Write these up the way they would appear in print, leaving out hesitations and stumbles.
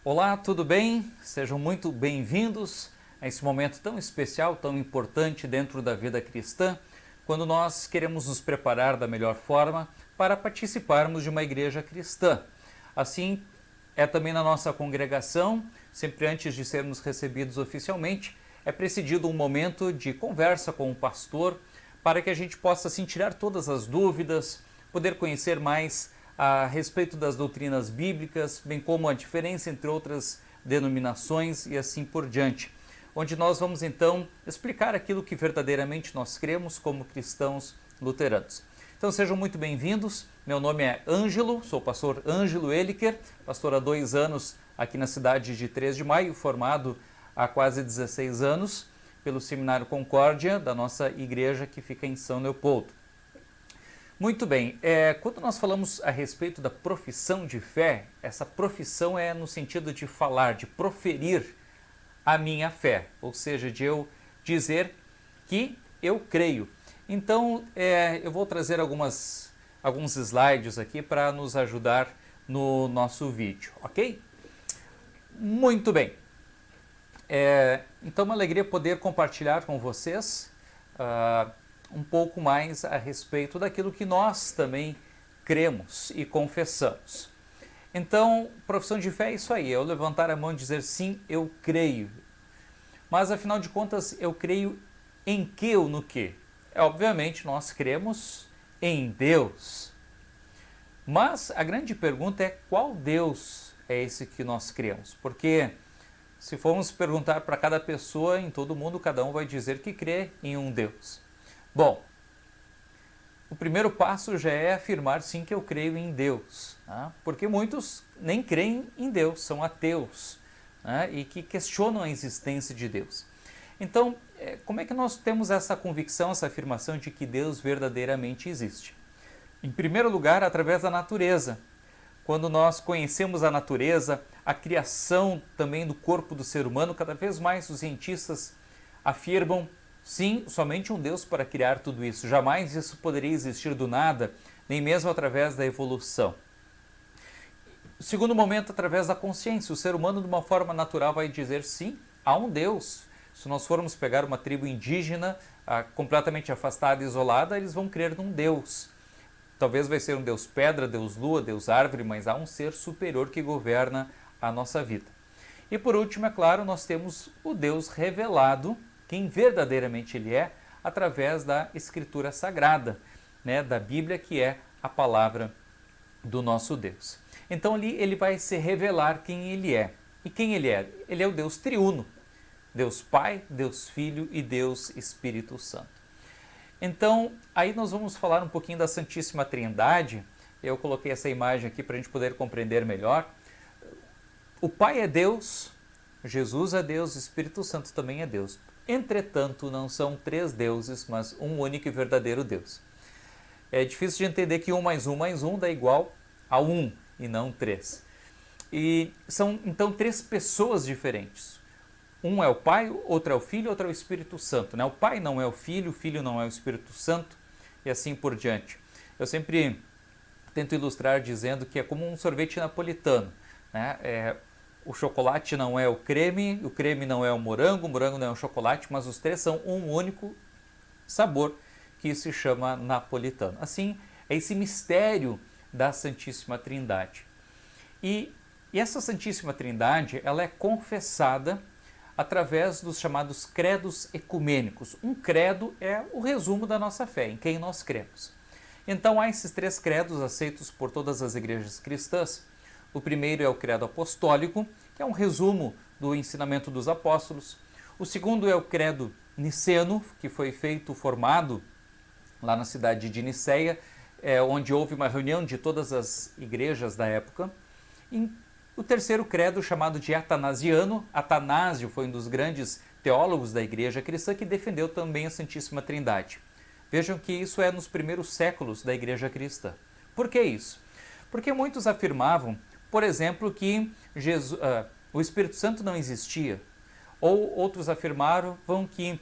Olá, tudo bem? Sejam muito bem-vindos a esse momento tão especial, tão importante dentro da vida cristã, quando nós queremos nos preparar da melhor forma para participarmos de uma igreja cristã. Assim, é também na nossa congregação, sempre antes de sermos recebidos oficialmente, é precedido um momento de conversa com o pastor para que a gente possa assim, tirar todas as dúvidas, poder conhecer mais a respeito das doutrinas bíblicas, bem como a diferença entre outras denominações e assim por diante, onde nós vamos então explicar aquilo que verdadeiramente nós cremos como cristãos luteranos. Então sejam muito bem-vindos, meu nome é Ângelo, sou o pastor Ângelo Eliker, pastor há 2 anos aqui na cidade de 3 de Maio, formado há quase 16 anos pelo Seminário Concórdia da nossa igreja que fica em São Leopoldo. Muito bem, quando nós falamos a respeito da profissão de fé, essa profissão é no sentido de falar, de proferir a minha fé, ou seja, de eu dizer que eu creio. Então, eu vou trazer alguns slides aqui para nos ajudar no nosso vídeo, ok? Muito bem. Então, uma alegria poder compartilhar com vocês um pouco mais a respeito daquilo que nós também cremos e confessamos. Então, profissão de fé é isso aí, é eu levantar a mão e dizer sim, eu creio. Mas, afinal de contas, eu creio em que ou no que? Obviamente, nós cremos em Deus. Mas a grande pergunta é qual Deus é esse que nós cremos? Porque se formos perguntar para cada pessoa em todo mundo, cada um vai dizer que crê em um Deus. Bom, o primeiro passo já é afirmar sim que eu creio em Deus, né? Porque muitos nem creem em Deus, são ateus, né? E que questionam a existência de Deus. Então, como é que nós temos essa convicção, essa afirmação de que Deus verdadeiramente existe? Em primeiro lugar, através da natureza. Quando nós conhecemos a natureza, a criação também do corpo do ser humano, cada vez mais os cientistas afirmam sim, somente um Deus para criar tudo isso. Jamais isso poderia existir do nada, nem mesmo através da evolução. Segundo momento, através da consciência. O ser humano, de uma forma natural, vai dizer sim, há um Deus. Se nós formos pegar uma tribo indígena completamente afastada e isolada, eles vão crer num Deus. Talvez vai ser um Deus pedra, Deus lua, Deus árvore, mas há um ser superior que governa a nossa vida. E por último, é claro, nós temos o Deus revelado, quem verdadeiramente ele é, através da Escritura Sagrada, né, da Bíblia, que é a palavra do nosso Deus. Então ali ele vai se revelar quem ele é. E quem ele é? Ele é o Deus triuno, Deus Pai, Deus Filho e Deus Espírito Santo. Então, aí nós vamos falar um pouquinho da Santíssima Trindade. Eu coloquei essa imagem aqui para a gente poder compreender melhor. O Pai é Deus, Jesus é Deus, o Espírito Santo também é Deus. Entretanto, não são 3 deuses, mas um único e verdadeiro Deus. É difícil de entender que 1 mais 1 mais 1 dá igual a 1 e não 3. E são então 3 pessoas diferentes. Um é o Pai, outro é o Filho, outro é o Espírito Santo, né? O Pai não é o Filho não é o Espírito Santo e assim por diante. Eu sempre tento ilustrar dizendo que é como um sorvete napolitano, né? O chocolate não é o creme não é o morango não é o chocolate, mas os 3 são um único sabor que se chama napolitano. Assim, é esse mistério da Santíssima Trindade. E essa Santíssima Trindade, ela é confessada através dos chamados credos ecumênicos. Um credo é o resumo da nossa fé, em quem nós cremos. Então, há esses 3 credos aceitos por todas as igrejas cristãs. O primeiro é o credo apostólico, que é um resumo do ensinamento dos apóstolos. O segundo é o credo niceno, que foi formado lá na cidade de Niceia, onde houve uma reunião de todas as igrejas da época. E o terceiro credo, chamado de atanasiano, Atanásio foi um dos grandes teólogos da igreja cristã que defendeu também a Santíssima Trindade. Vejam que isso é nos primeiros séculos da igreja cristã. Por que isso? Porque muitos afirmavam, por exemplo, que o Espírito Santo não existia, ou outros afirmaram que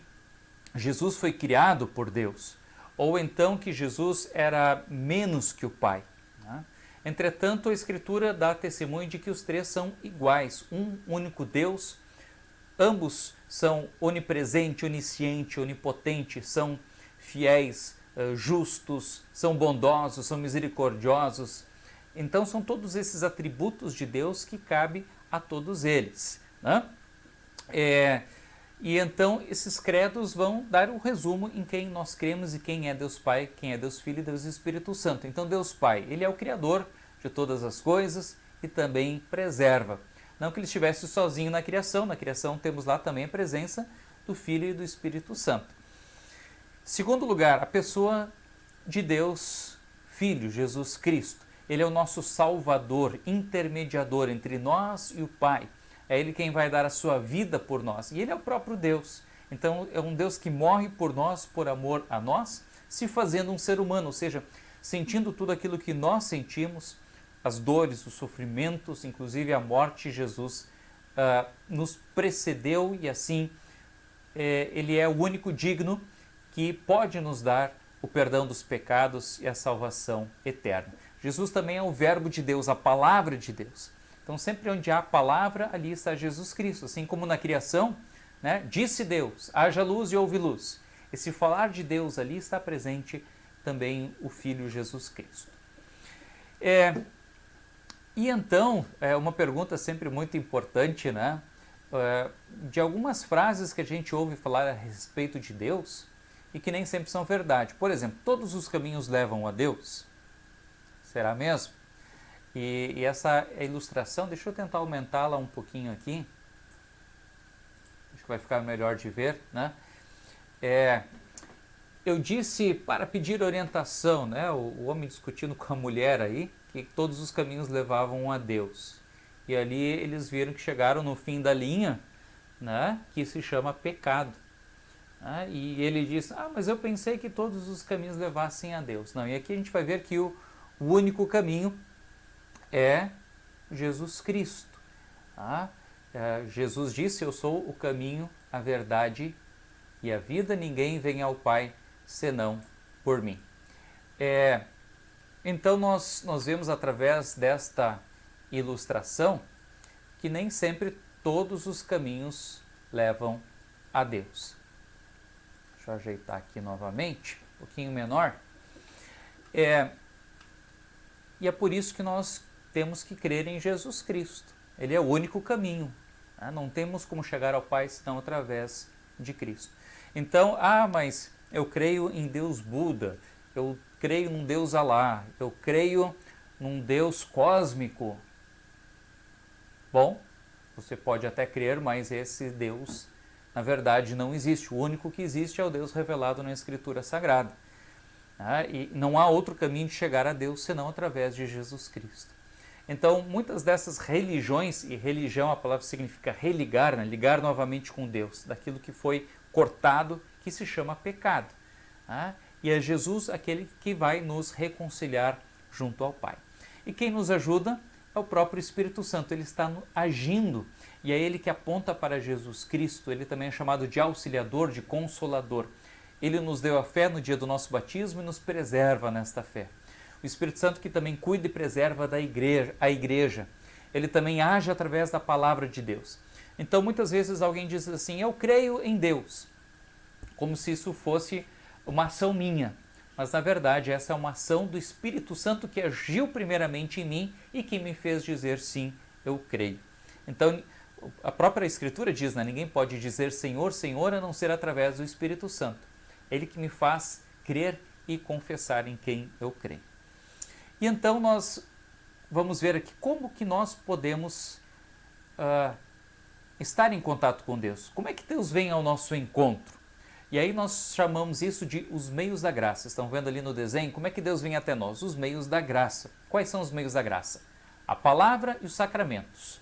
Jesus foi criado por Deus, ou então que Jesus era menos que o Pai, né? Entretanto, a Escritura dá testemunho de que os três são iguais, um único Deus. Ambos são onipresente, onisciente, onipotente, são fiéis, justos, são bondosos, são misericordiosos. Então são todos esses atributos de Deus que cabem a todos eles, né? E então esses credos vão dar um resumo em quem nós cremos e quem é Deus Pai, quem é Deus Filho e Deus Espírito Santo. Então Deus Pai, Ele é o Criador de todas as coisas e também preserva. Não que Ele estivesse sozinho na criação temos lá também a presença do Filho e do Espírito Santo. Segundo lugar, a pessoa de Deus Filho, Jesus Cristo. Ele é o nosso Salvador, intermediador entre nós e o Pai. É Ele quem vai dar a sua vida por nós. E Ele é o próprio Deus. Então é um Deus que morre por nós, por amor a nós, se fazendo um ser humano, ou seja, sentindo tudo aquilo que nós sentimos, as dores, os sofrimentos, inclusive a morte. Jesus nos precedeu e assim Ele é o único digno que pode nos dar o perdão dos pecados e a salvação eterna. Jesus também é o Verbo de Deus, a Palavra de Deus. Então sempre onde há palavra, ali está Jesus Cristo. Assim como na criação, né, disse Deus, haja luz e houve luz. Esse falar de Deus ali está presente também o Filho Jesus Cristo. E então, uma pergunta sempre muito importante, né? De algumas frases que a gente ouve falar a respeito de Deus e que nem sempre são verdade. Por exemplo, todos os caminhos levam a Deus? Será mesmo? E essa ilustração, deixa eu tentar aumentá-la um pouquinho aqui. Acho que vai ficar melhor de ver, né? Eu disse para pedir orientação, né? O homem discutindo com a mulher aí, que todos os caminhos levavam a Deus. E ali eles viram que chegaram no fim da linha, né? Que se chama pecado. E ele diz, mas eu pensei que todos os caminhos levassem a Deus. Não, e aqui a gente vai ver que o único caminho é Jesus Cristo. Jesus disse, eu sou o caminho, a verdade e a vida, ninguém vem ao Pai senão por mim. Então nós vemos através desta ilustração que nem sempre todos os caminhos levam a Deus. Deixa eu ajeitar aqui novamente, um pouquinho menor. E é por isso que nós temos que crer em Jesus Cristo. Ele é o único caminho. Não temos como chegar ao Pai senão através de Cristo. Então, mas eu creio em Deus Buda, eu creio num Deus Alá, eu creio num Deus cósmico. Bom, você pode até crer, mas esse Deus, na verdade, não existe. O único que existe é o Deus revelado na Escritura Sagrada. E não há outro caminho de chegar a Deus senão através de Jesus Cristo. Então, muitas dessas religiões, e religião, a palavra significa religar, né? Ligar novamente com Deus, daquilo que foi cortado, que se chama pecado. E é Jesus aquele que vai nos reconciliar junto ao Pai. E quem nos ajuda é o próprio Espírito Santo. Ele está agindo e é Ele que aponta para Jesus Cristo. Ele também é chamado de auxiliador, de consolador. Ele nos deu a fé no dia do nosso batismo e nos preserva nesta fé. O Espírito Santo que também cuida e preserva a igreja. Ele também age através da palavra de Deus. Então muitas vezes alguém diz assim, eu creio em Deus, como se isso fosse uma ação minha. Mas na verdade essa é uma ação do Espírito Santo que agiu primeiramente em mim e que me fez dizer sim, eu creio. Então a própria Escritura diz, né, ninguém pode dizer Senhor, Senhor, a não ser através do Espírito Santo. Ele que me faz crer e confessar em quem eu creio. E então nós vamos ver aqui como que nós podemos estar em contato com Deus. Como é que Deus vem ao nosso encontro? E aí nós chamamos isso de os meios da graça. Estão vendo ali no desenho? Como é que Deus vem até nós? Os meios da graça. Quais são os meios da graça? A palavra e os sacramentos.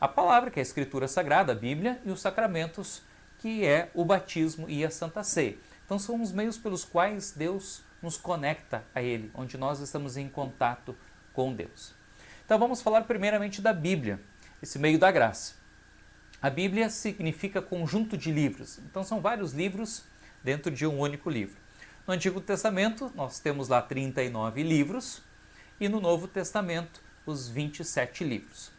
A palavra, que é a Escritura Sagrada, a Bíblia, e os sacramentos, que é o batismo e a Santa Ceia. Então são os meios pelos quais Deus nos conecta a Ele, onde nós estamos em contato com Deus. Então vamos falar primeiramente da Bíblia, esse meio da graça. A Bíblia significa conjunto de livros, então são vários livros dentro de um único livro. No Antigo Testamento nós temos lá 39 livros e no Novo Testamento os 27 livros.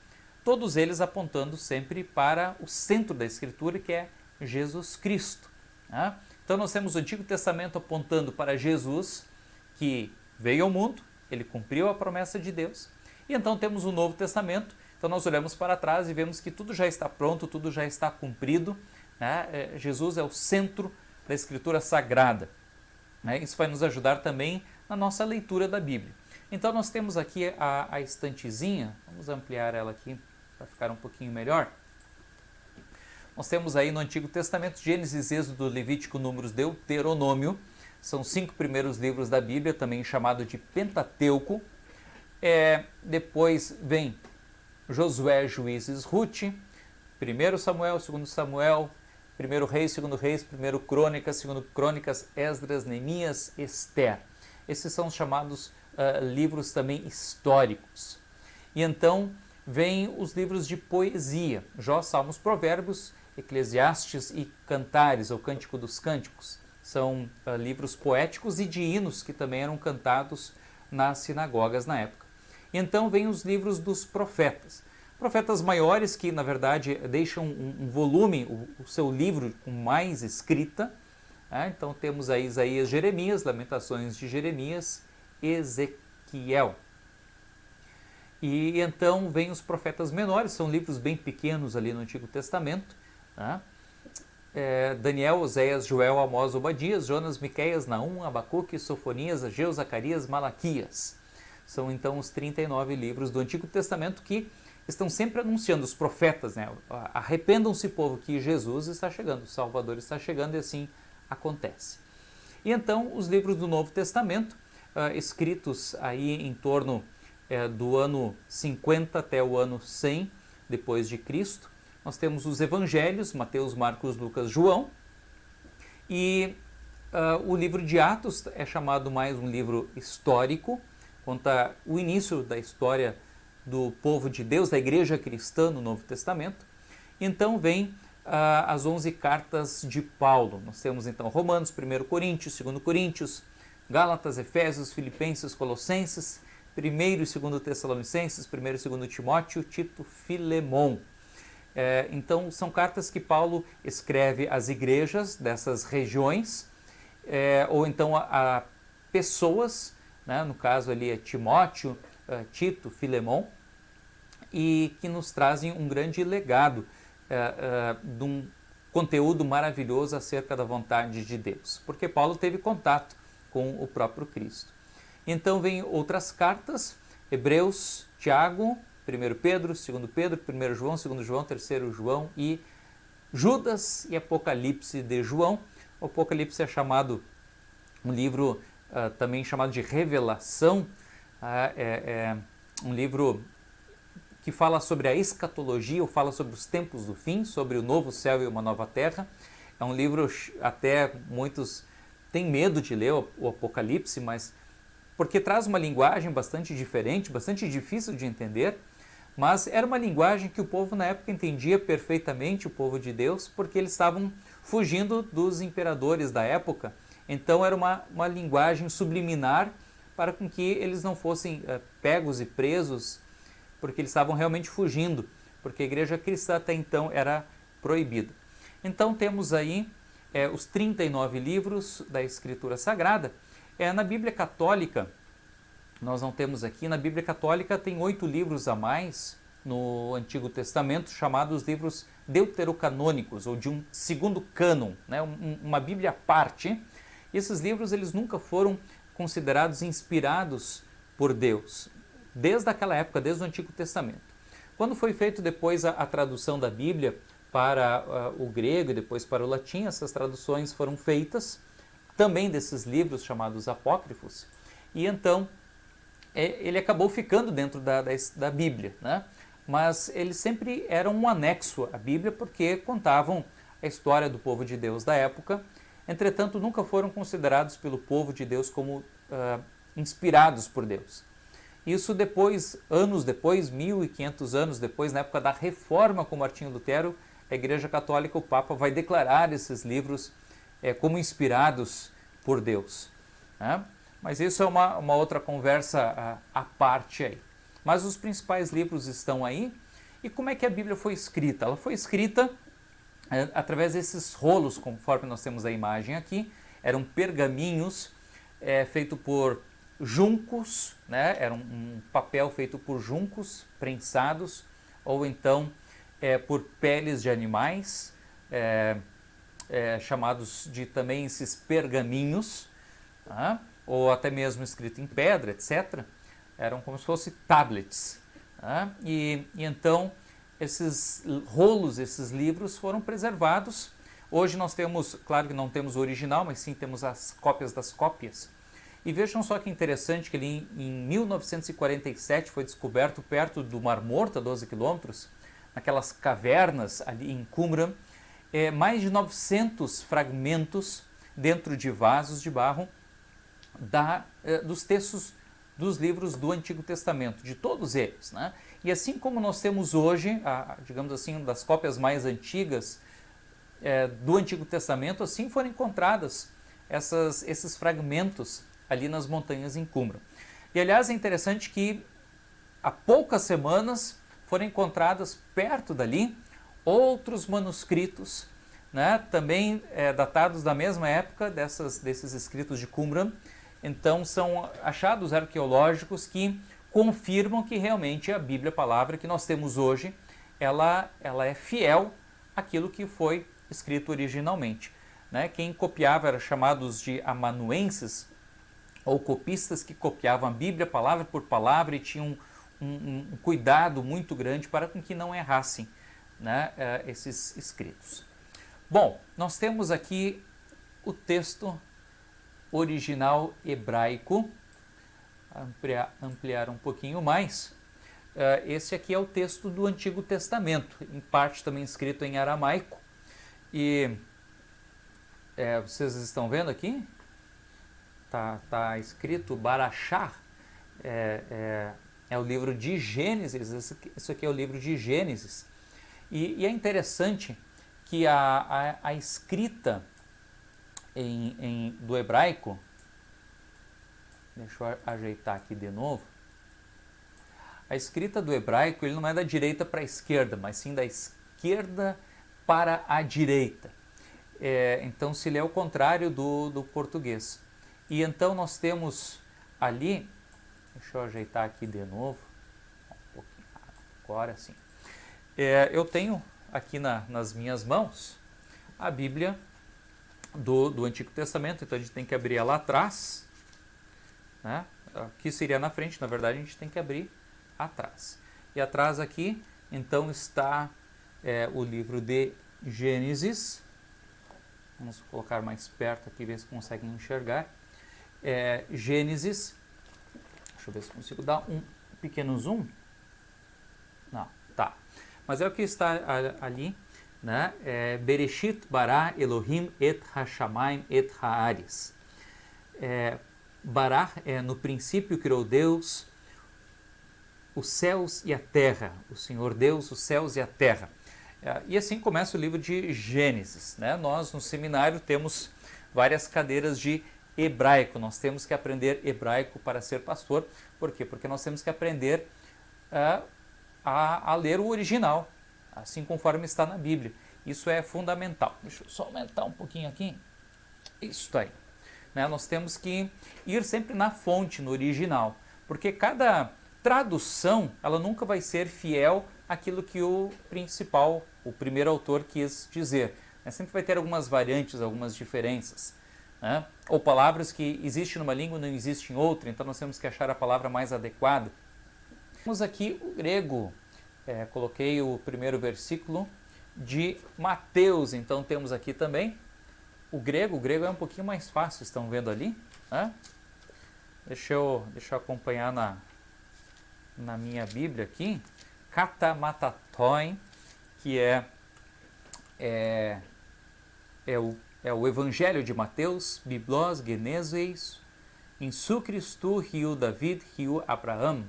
Todos eles apontando sempre para o centro da Escritura, que é Jesus Cristo. Né? Então nós temos o Antigo Testamento apontando para Jesus, que veio ao mundo, ele cumpriu a promessa de Deus. E então temos o Novo Testamento, então nós olhamos para trás e vemos que tudo já está pronto, tudo já está cumprido. Né? Jesus é o centro da Escritura Sagrada. Né? Isso vai nos ajudar também na nossa leitura da Bíblia. Então nós temos aqui a estantezinha, vamos ampliar ela aqui para ficar um pouquinho melhor. Nós temos aí no Antigo Testamento Gênesis, Êxodo, Levítico, Números, Deuteronômio. São 5 primeiros livros da Bíblia, também chamado de Pentateuco. Depois vem Josué, Juízes, Ruth, 1 Samuel, 2 Samuel, 1 Reis, 2 Reis, 1 Crônicas, 2 Crônicas, Esdras, Neemias, Ester. Esses são os chamados livros também históricos. E então vêm os livros de poesia, Jó, Salmos, Provérbios, Eclesiastes e Cantares, ou Cântico dos Cânticos. São livros poéticos e de hinos que também eram cantados nas sinagogas na época. E então vêm os livros dos profetas. Profetas maiores que, na verdade, deixam um volume, o seu livro com mais escrita. Então temos aí Isaías, Jeremias, Lamentações de Jeremias, Ezequiel. E então vêm os profetas menores, são livros bem pequenos ali no Antigo Testamento. Daniel, Oséias, Joel, Amós, Obadias, Jonas, Miqueias, Naum, Abacuque, Sofonias, Ageu, Zacarias, Malaquias. São então os 39 livros do Antigo Testamento que estão sempre anunciando, os profetas, né? Arrependam-se, povo, que Jesus está chegando, o Salvador está chegando, e assim acontece. E então os livros do Novo Testamento, escritos aí em torno do ano 50 até o ano 100 depois de Cristo. Nós temos os evangelhos, Mateus, Marcos, Lucas, João, e o livro de Atos é chamado mais um livro histórico, conta o início da história do povo de Deus, da igreja cristã no Novo Testamento. Então vem as 11 cartas de Paulo. Nós temos então Romanos, 1 Coríntios, 2 Coríntios, Gálatas, Efésios, Filipenses, Colossenses, 1 e 2 Tessalonicenses, 1 e 2 Timóteo, Tito, Filemon. Então são cartas que Paulo escreve às igrejas dessas regiões, ou então a pessoas, né? No caso ali é Timóteo, Tito, Filemon, e que nos trazem um grande legado de um conteúdo maravilhoso acerca da vontade de Deus, porque Paulo teve contato com o próprio Cristo. Então vem outras cartas, Hebreus, Tiago, 1 Pedro, 2 Pedro, 1 João, 2 João, 3 João e Judas e Apocalipse de João. O Apocalipse é chamado um livro também chamado de Revelação, um livro que fala sobre a escatologia, ou fala sobre os tempos do fim, sobre o novo céu e uma nova terra. É um livro, até muitos têm medo de ler o Apocalipse, mas porque traz uma linguagem bastante diferente, bastante difícil de entender, mas era uma linguagem que o povo na época entendia perfeitamente, o povo de Deus, porque eles estavam fugindo dos imperadores da época. Então era uma linguagem subliminar para com que eles não fossem pegos e presos, porque eles estavam realmente fugindo, porque a igreja cristã até então era proibida. Então temos aí os 39 livros da Escritura Sagrada. Na Bíblia Católica, nós não temos aqui, na Bíblia Católica tem 8 livros a mais no Antigo Testamento, chamados livros deuterocanônicos, ou de um segundo cânon, né? Uma Bíblia à parte. E esses livros eles nunca foram considerados inspirados por Deus, desde aquela época, desde o Antigo Testamento. Quando foi feito depois a tradução da Bíblia para o grego e depois para o latim, essas traduções foram feitas também desses livros chamados apócrifos, e então ele acabou ficando dentro da Bíblia, né? Mas eles sempre eram um anexo à Bíblia porque contavam a história do povo de Deus da época. Entretanto, nunca foram considerados pelo povo de Deus como inspirados por Deus. Isso depois, anos depois, 1500 anos depois, na época da Reforma com Martinho Lutero, a Igreja Católica, o Papa, vai declarar esses livros como inspirados por Deus. Né? Mas isso é uma outra conversa à parte aí. Mas os principais livros estão aí. E como é que a Bíblia foi escrita? Ela foi escrita através desses rolos, conforme nós temos a imagem aqui. Eram pergaminhos feito por juncos, né? Era um papel feito por juncos prensados, ou então por peles de animais, chamados de também esses pergaminhos, tá? Ou até mesmo escrito em pedra, etc. Eram como se fossem tablets. Tá? E então esses rolos, esses livros foram preservados. Hoje nós temos, claro que não temos o original, mas sim temos as cópias das cópias. E vejam só que interessante que ele em 1947 foi descoberto perto do Mar Morto, a 12 quilômetros, naquelas cavernas ali em Qumran, mais de 900 fragmentos dentro de vasos de barro dos textos dos livros do Antigo Testamento, de todos eles, né? E assim como nós temos hoje, digamos assim, das cópias mais antigas do Antigo Testamento, assim foram encontradas esses fragmentos ali nas montanhas em Qumran. E aliás é interessante que há poucas semanas foram encontradas perto dali outros manuscritos, né, também datados da mesma época desses escritos de Qumran. Então são achados arqueológicos que confirmam que realmente a Bíblia, a palavra que nós temos hoje, ela é fiel àquilo que foi escrito originalmente. Né? Quem copiava eram chamados de amanuenses, ou copistas que copiavam a Bíblia palavra por palavra e tinham um cuidado muito grande para que não errassem, né, esses escritos. Bom, nós temos aqui o texto original hebraico. Ampliar um pouquinho mais. Esse aqui é o texto do Antigo Testamento, em parte também escrito em aramaico. E vocês estão vendo aqui? Tá escrito Barachá, é o livro de Gênesis. Isso aqui é o livro de Gênesis. E é interessante que a escrita do hebraico, deixa eu ajeitar aqui de novo, a escrita do hebraico ele não é da direita para a esquerda, mas sim da esquerda para a direita. Então se lê ao contrário do português. E então nós temos ali, deixa eu ajeitar aqui de novo, um pouquinho, agora sim. Eu tenho aqui nas minhas mãos a Bíblia do Antigo Testamento, então a gente tem que abrir ela atrás, né? Aqui seria na frente, na verdade a gente tem que abrir atrás. E atrás aqui, então está o livro de Gênesis. Vamos colocar mais perto aqui, ver se conseguem enxergar. Gênesis, deixa eu ver se consigo dar um pequeno zoom. Não, tá. Mas é o que está ali, né? Bereshit bara Elohim et hashamayim et haaretz. Bará no princípio criou Deus os céus e a terra. O Senhor Deus, os céus e a terra. E assim começa o livro de Gênesis, né? Nós no seminário temos várias cadeiras de hebraico. Nós temos que aprender hebraico para ser pastor. Por quê? Porque nós temos que aprender a ler o original, assim conforme está na Bíblia. Isso é fundamental. Deixa eu só aumentar um pouquinho aqui. Isso aí. Né? Nós temos que ir sempre na fonte, no original, porque cada tradução ela nunca vai ser fiel àquilo que o primeiro autor quis dizer. Né? Sempre vai ter algumas variantes, algumas diferenças. Né? Ou palavras que existem numa língua e não existem em outra, então nós temos que achar a palavra mais adequada. Temos aqui o grego, coloquei o primeiro versículo de Mateus, então temos aqui também o grego é um pouquinho mais fácil, estão vendo ali? Né? Deixa eu acompanhar na minha Bíblia aqui, katamatatoin, que é o Evangelho de Mateus, Biblos, Genesis, Insu Christu, Riu David, Riu Abraham.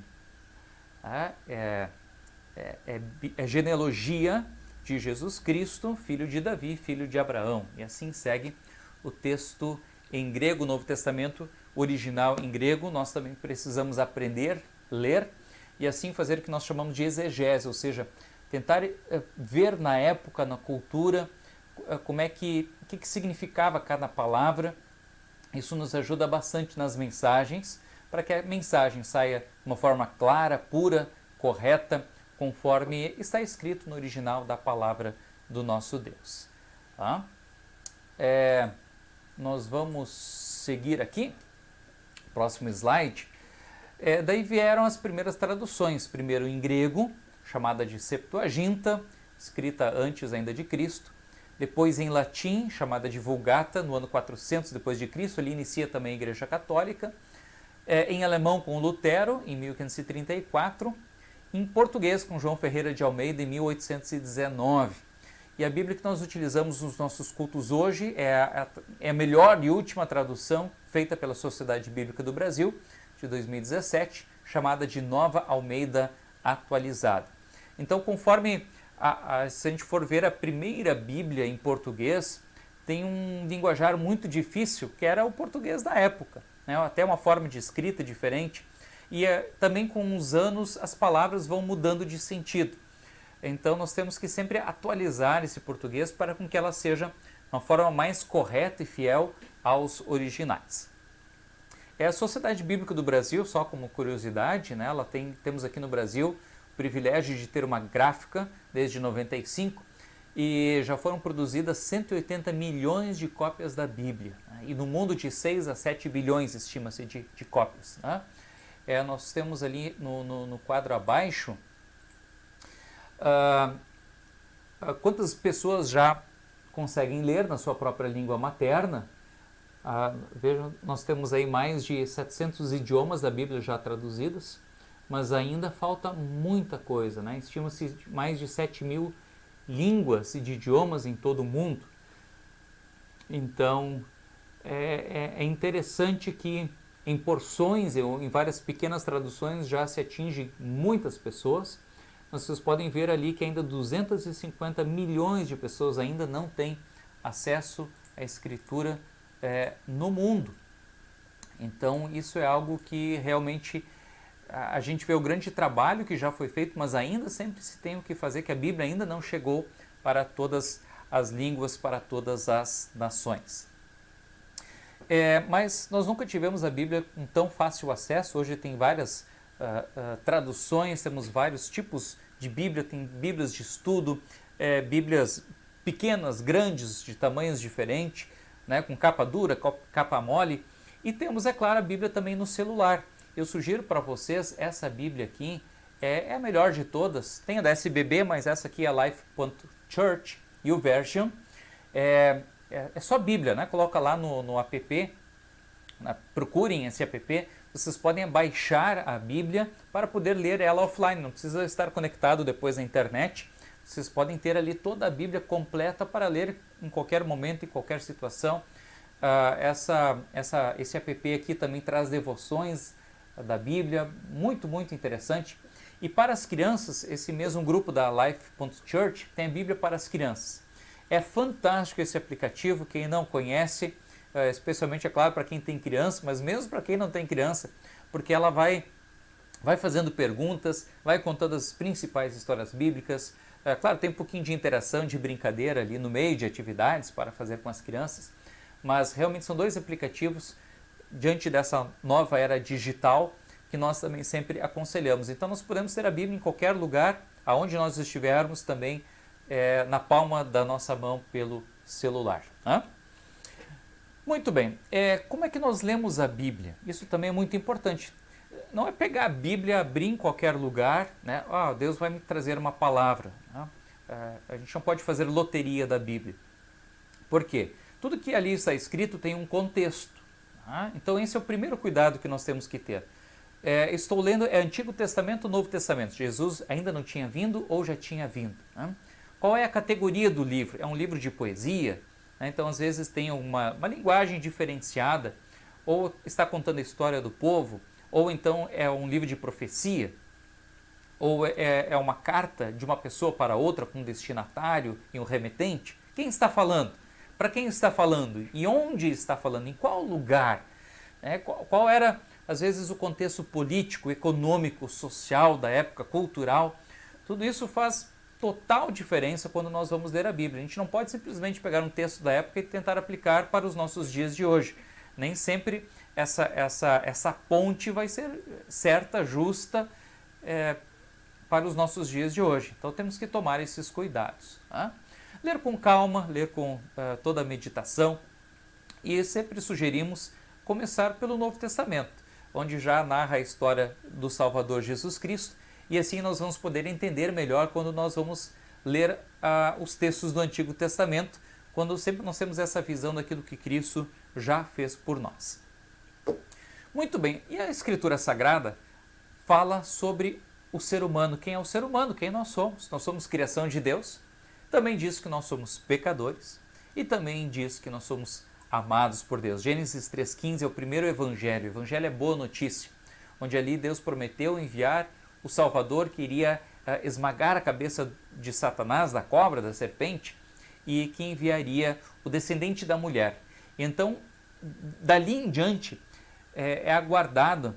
É genealogia de Jesus Cristo, filho de Davi, filho de Abraão. E assim segue o texto em grego, Novo Testamento, original em grego, nós também precisamos aprender, ler e assim fazer o que nós chamamos de exegese, ou seja, tentar ver na época, na cultura, como é que, o que significava cada palavra. Isso nos ajuda bastante nas mensagens, para que a mensagem saia de uma forma clara, pura, correta, conforme está escrito no original da palavra do nosso Deus. Tá? Nós vamos seguir aqui, próximo slide. Daí vieram as primeiras traduções, primeiro em grego, chamada de Septuaginta, escrita antes ainda de Cristo, depois em latim, chamada de Vulgata, no ano 400 depois de Cristo, ali inicia também a Igreja Católica, em alemão com Lutero, em 1534, em português com João Ferreira de Almeida, em 1819. E a Bíblia que nós utilizamos nos nossos cultos hoje é a melhor e última tradução feita pela Sociedade Bíblica do Brasil, de 2017, chamada de Nova Almeida Atualizada. Então, conforme se a gente for ver a primeira Bíblia em português, tem um linguajar muito difícil, que era o português da época, né? Até uma forma de escrita diferente, e também com os anos as palavras vão mudando de sentido. Então nós temos que sempre atualizar esse português para com que ela seja uma forma mais correta e fiel aos originais. A Sociedade Bíblica do Brasil, só como curiosidade, né, temos aqui no Brasil o privilégio de ter uma gráfica desde 95 e já foram produzidas 180 milhões de cópias da Bíblia, né, e no mundo de 6 a 7 bilhões estima-se de cópias. Né? Nós temos ali no quadro abaixo quantas pessoas já conseguem ler na sua própria língua materna. Vejam, nós temos aí mais de 700 idiomas da Bíblia já traduzidos, mas ainda falta muita coisa, né? Estima-se mais de 7 mil línguas e de idiomas em todo o mundo. Então, é interessante que em porções, em várias pequenas traduções, já se atinge muitas pessoas. Vocês podem ver ali que ainda 250 milhões de pessoas ainda não têm acesso à escritura no mundo. Então isso é algo que realmente a gente vê o grande trabalho que já foi feito, mas ainda sempre se tem o que fazer, que a Bíblia ainda não chegou para todas as línguas, para todas as nações. Mas nós nunca tivemos a Bíblia com tão fácil acesso. Hoje tem várias traduções, temos vários tipos de Bíblia, tem Bíblias de estudo, Bíblias pequenas, grandes, de tamanhos diferentes, né, com capa dura, capa mole, e temos, é claro, a Bíblia também no celular. Eu sugiro para vocês essa Bíblia aqui, é a melhor de todas. Tem a da SBB, mas essa aqui é a Life.Church YouVersion. É só Bíblia, né? Coloca lá no app, procurem esse app, vocês podem baixar a Bíblia para poder ler ela offline, não precisa estar conectado depois na internet. Vocês podem ter ali toda a Bíblia completa para ler em qualquer momento, em qualquer situação. Esse app aqui também traz devoções da Bíblia, muito, muito interessante. E para as crianças, esse mesmo grupo da Life.Church tem a Bíblia para as crianças. É fantástico esse aplicativo, quem não conhece, especialmente, é claro, para quem tem criança, mas mesmo para quem não tem criança, porque ela vai fazendo perguntas, vai contando as principais histórias bíblicas. Claro, tem um pouquinho de interação, de brincadeira ali no meio de atividades para fazer com as crianças, mas realmente são dois aplicativos diante dessa nova era digital que nós também sempre aconselhamos. Então nós podemos ter a Bíblia em qualquer lugar, aonde nós estivermos, também na palma da nossa mão pelo celular. Muito bem, como é que nós lemos a Bíblia? Isso também é muito importante. Não é pegar a Bíblia, abrir em qualquer lugar, né? Deus vai me trazer uma palavra. Né? A gente não pode fazer loteria da Bíblia. Por quê? Tudo que ali está escrito tem um contexto. Tá? Então esse é o primeiro cuidado que nós temos que ter. Estou lendo Antigo Testamento ou Novo Testamento? Jesus ainda não tinha vindo ou já tinha vindo? Né? Qual é a categoria do livro? É um livro de poesia? Né? Então às vezes tem uma linguagem diferenciada, ou está contando a história do povo, ou então é um livro de profecia, ou é uma carta de uma pessoa para outra com um destinatário e um remetente. Quem está falando? Para quem está falando? E onde está falando? Em qual lugar? Qual era, às vezes, o contexto político, econômico, social da época, cultural. Tudo isso faz total diferença quando nós vamos ler a Bíblia. A gente não pode simplesmente pegar um texto da época e tentar aplicar para os nossos dias de hoje. Nem sempre essa ponte vai ser certa, justa, para os nossos dias de hoje. Então temos que tomar esses cuidados. Tá? Ler com calma, ler com toda a meditação, e sempre sugerimos começar pelo Novo Testamento, onde já narra a história do Salvador Jesus Cristo, e assim nós vamos poder entender melhor quando nós vamos ler os textos do Antigo Testamento, quando sempre nós temos essa visão daquilo que Cristo já fez por nós. Muito bem, e a Escritura Sagrada fala sobre o ser humano. Quem é o ser humano? Quem nós somos? Nós somos criação de Deus. Também diz que nós somos pecadores e também diz que nós somos amados por Deus. Gênesis 3,15 é o primeiro evangelho. O evangelho é boa notícia, onde ali Deus prometeu enviar o Salvador que iria esmagar a cabeça de Satanás, da cobra, da serpente, e que enviaria o descendente da mulher. Então, dali em diante, é aguardado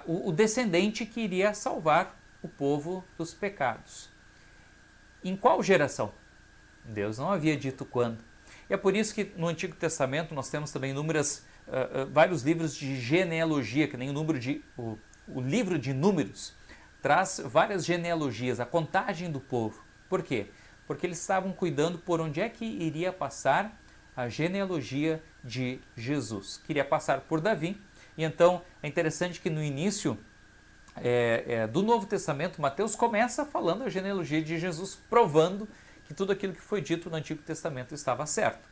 o descendente que iria salvar o povo dos pecados. Em qual geração? Deus não havia dito quando. E é por isso que no Antigo Testamento nós temos também vários livros de genealogia, que nem o livro de Números traz várias genealogias, a contagem do povo. Por quê? Porque eles estavam cuidando por onde é que iria passar a genealogia de Jesus. Queria passar por Davi. E então é interessante que no início do Novo Testamento, Mateus começa falando a genealogia de Jesus, provando que tudo aquilo que foi dito no Antigo Testamento estava certo.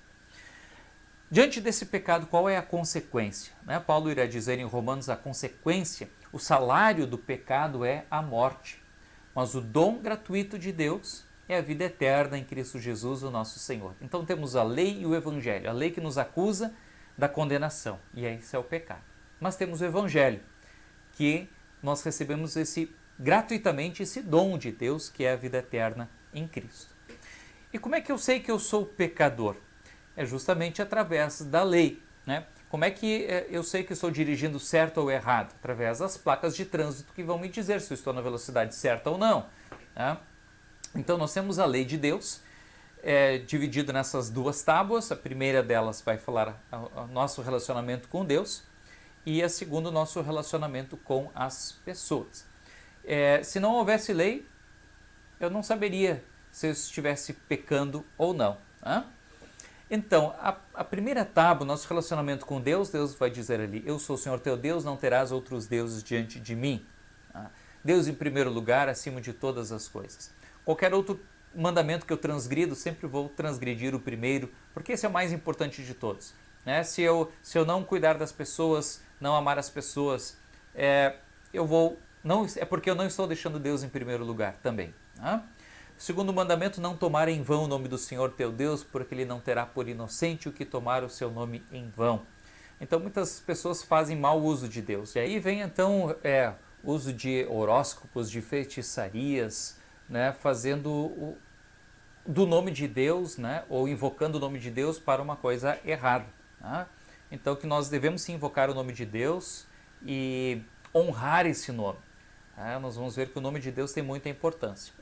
Diante desse pecado, qual é a consequência? Paulo irá dizer em Romanos a consequência, o salário do pecado é a morte, mas o dom gratuito de Deus é a vida eterna em Cristo Jesus, o nosso Senhor. Então temos a lei e o evangelho, a lei que nos acusa da condenação, e esse é o pecado. Mas temos o evangelho, que nós recebemos gratuitamente esse dom de Deus, que é a vida eterna em Cristo. E como é que eu sei que eu sou pecador? É justamente através da lei. Como é que eu sei que estou dirigindo certo ou errado? Através das placas de trânsito que vão me dizer se eu estou na velocidade certa ou não. Então nós temos a lei de Deus, dividida nessas duas tábuas. A primeira delas vai falar o nosso relacionamento com Deus, e a segunda, o nosso relacionamento com as pessoas. Se não houvesse lei, eu não saberia se eu estivesse pecando ou não. Então, a primeira tábua, nosso relacionamento com Deus, Deus vai dizer ali, eu sou o Senhor teu Deus, não terás outros deuses diante de mim. Deus em primeiro lugar, acima de todas as coisas. Qualquer outro mandamento que eu transgrido, sempre vou transgredir o primeiro, porque esse é o mais importante de todos. Se eu não cuidar das pessoas, não amar as pessoas, é porque eu não estou deixando Deus em primeiro lugar também. Segundo mandamento, não tomar em vão o nome do Senhor teu Deus, porque ele não terá por inocente o que tomar o seu nome em vão. Então muitas pessoas fazem mau uso de Deus. E aí vem então uso de horóscopos, de feitiçarias, fazendo do nome de Deus, ou invocando o nome de Deus para uma coisa errada. Então que nós devemos sim invocar o nome de Deus e honrar esse nome. Nós vamos ver que o nome de Deus tem muita importância.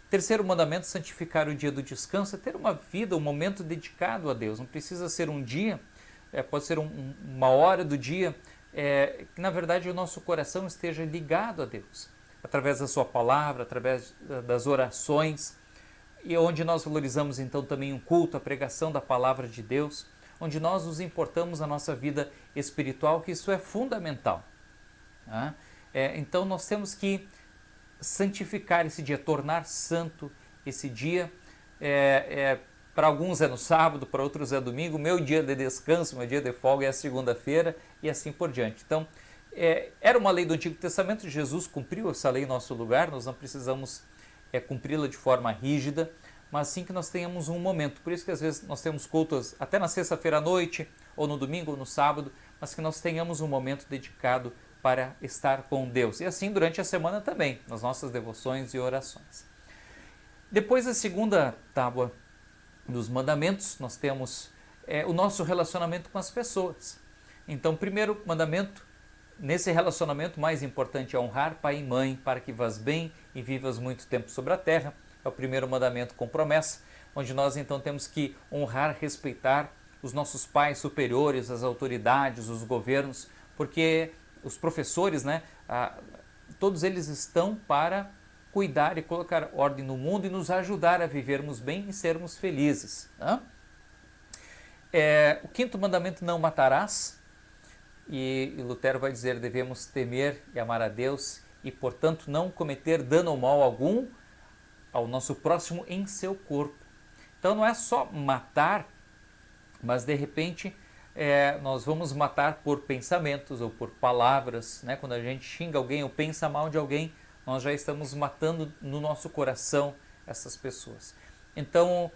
Terceiro mandamento, santificar o dia do descanso, é ter uma vida, um momento dedicado a Deus. Não precisa ser um dia, pode ser uma hora do dia, que na verdade o nosso coração esteja ligado a Deus, através da sua palavra, através das orações, e onde nós valorizamos então também um culto, a pregação da palavra de Deus, onde nós nos importamos a nossa vida espiritual, que isso é fundamental. Então nós temos que santificar esse dia, tornar santo esse dia. Para alguns é no sábado, para outros é domingo. Meu dia de descanso, meu dia de folga é a segunda-feira e assim por diante. Então, era uma lei do Antigo Testamento, Jesus cumpriu essa lei em nosso lugar, nós não precisamos cumpri-la de forma rígida, mas sim que nós tenhamos um momento. Por isso que às vezes nós temos cultos até na sexta-feira à noite, ou no domingo, ou no sábado, mas que nós tenhamos um momento dedicado para estar com Deus. E assim durante a semana também, nas nossas devoções e orações. Depois da segunda tábua dos mandamentos, nós temos o nosso relacionamento com as pessoas. Então, primeiro mandamento, nesse relacionamento mais importante é honrar pai e mãe para que vás bem e vivas muito tempo sobre a terra. É o primeiro mandamento com promessa, onde nós então temos que honrar, respeitar os nossos pais superiores, as autoridades, os governos, porque os professores, né, todos eles estão para cuidar e colocar ordem no mundo e nos ajudar a vivermos bem e sermos felizes. Né? O quinto mandamento, não matarás. E Lutero vai dizer, devemos temer e amar a Deus e, portanto, não cometer dano ou mal algum ao nosso próximo em seu corpo. Então não é só matar, mas de repente nós vamos matar por pensamentos ou por palavras, né? Quando a gente xinga alguém ou pensa mal de alguém, nós já estamos matando no nosso coração essas pessoas. Então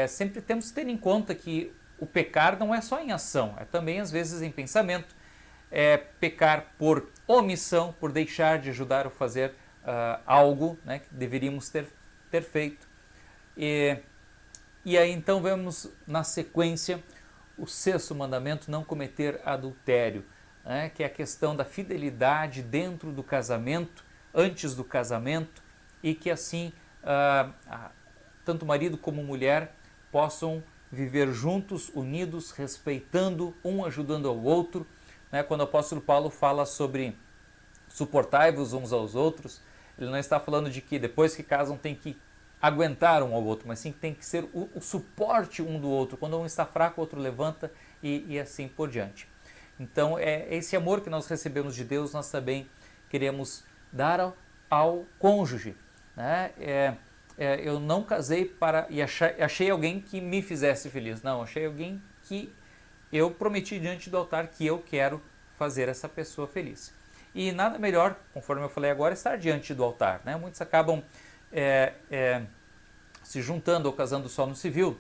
sempre temos que ter em conta que o pecar não é só em ação, é também às vezes em pensamento, pecar por omissão, por deixar de ajudar ou fazer algo, né, que deveríamos ter feito. E aí então vemos na sequência o sexto mandamento, não cometer adultério, né, que é a questão da fidelidade dentro do casamento, antes do casamento, e que assim tanto marido como mulher possam viver juntos, unidos, respeitando, um ajudando ao outro. Né? Quando o apóstolo Paulo fala sobre suportai-vos uns aos outros, ele não está falando de que depois que casam tem que aguentar um ao outro, mas sim que tem que ser o suporte um do outro. Quando um está fraco, o outro levanta e assim por diante. Então, esse amor que nós recebemos de Deus, nós também queremos dar ao cônjuge. Né? Eu não casei e achei alguém que me fizesse feliz. Não, achei alguém que eu prometi diante do altar que eu quero fazer essa pessoa feliz. E nada melhor, conforme eu falei agora, estar diante do altar. Né? Muitos acabam se juntando ou casando só no civil.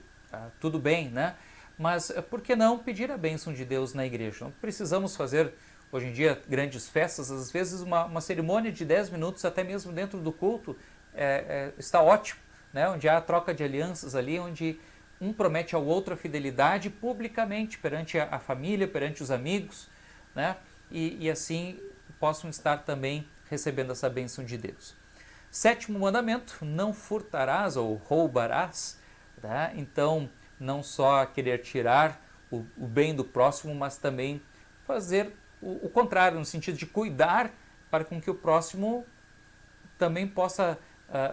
Tudo bem, né? Mas por que não pedir a bênção de Deus na igreja? Não precisamos fazer, hoje em dia, grandes festas. Às vezes uma cerimônia de 10 minutos, até mesmo dentro do culto, está ótimo, né? Onde há troca de alianças ali, onde um promete ao outro a fidelidade publicamente, perante a família, perante os amigos, né? E assim possam estar também recebendo essa bênção de Deus. Sétimo mandamento, não furtarás ou roubarás. Tá? Então, não só querer tirar o bem do próximo, mas também fazer o contrário, no sentido de cuidar para com que o próximo também possa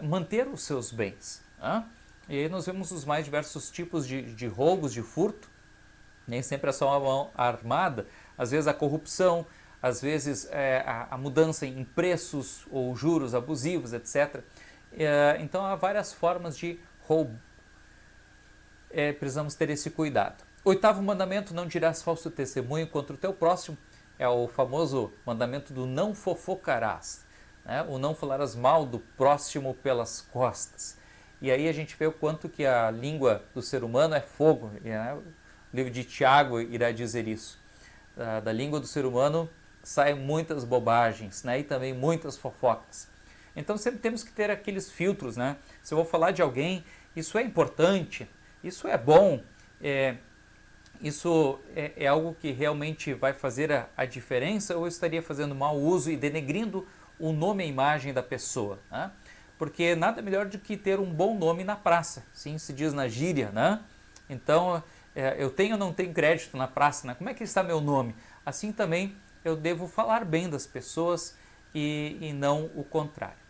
manter os seus bens. Tá? E aí nós vemos os mais diversos tipos de roubos, de furto. Nem sempre é só a mão armada, às vezes a corrupção, às vezes a mudança em preços ou juros abusivos, etc. Então há várias formas de roubo. Precisamos ter esse cuidado. Oitavo mandamento, não dirás falso testemunho contra o teu próximo. É o famoso mandamento do não fofocarás, né? O não falarás mal do próximo pelas costas. E aí a gente vê o quanto que a língua do ser humano é fogo. Né? O livro de Tiago irá dizer isso. Da língua do ser humano saem muitas bobagens, né? E também muitas fofocas. Então sempre temos que ter aqueles filtros, né? Se eu vou falar de alguém, isso é importante, isso é bom, isso é algo que realmente vai fazer a diferença, ou eu estaria fazendo mau uso e denegrindo o nome e a imagem da pessoa, né? Porque nada melhor do que ter um bom nome na praça, assim se diz na gíria, né? Então, eu tenho ou não tenho crédito na praça, né? Como é que está meu nome? Assim também eu devo falar bem das pessoas e não o contrário.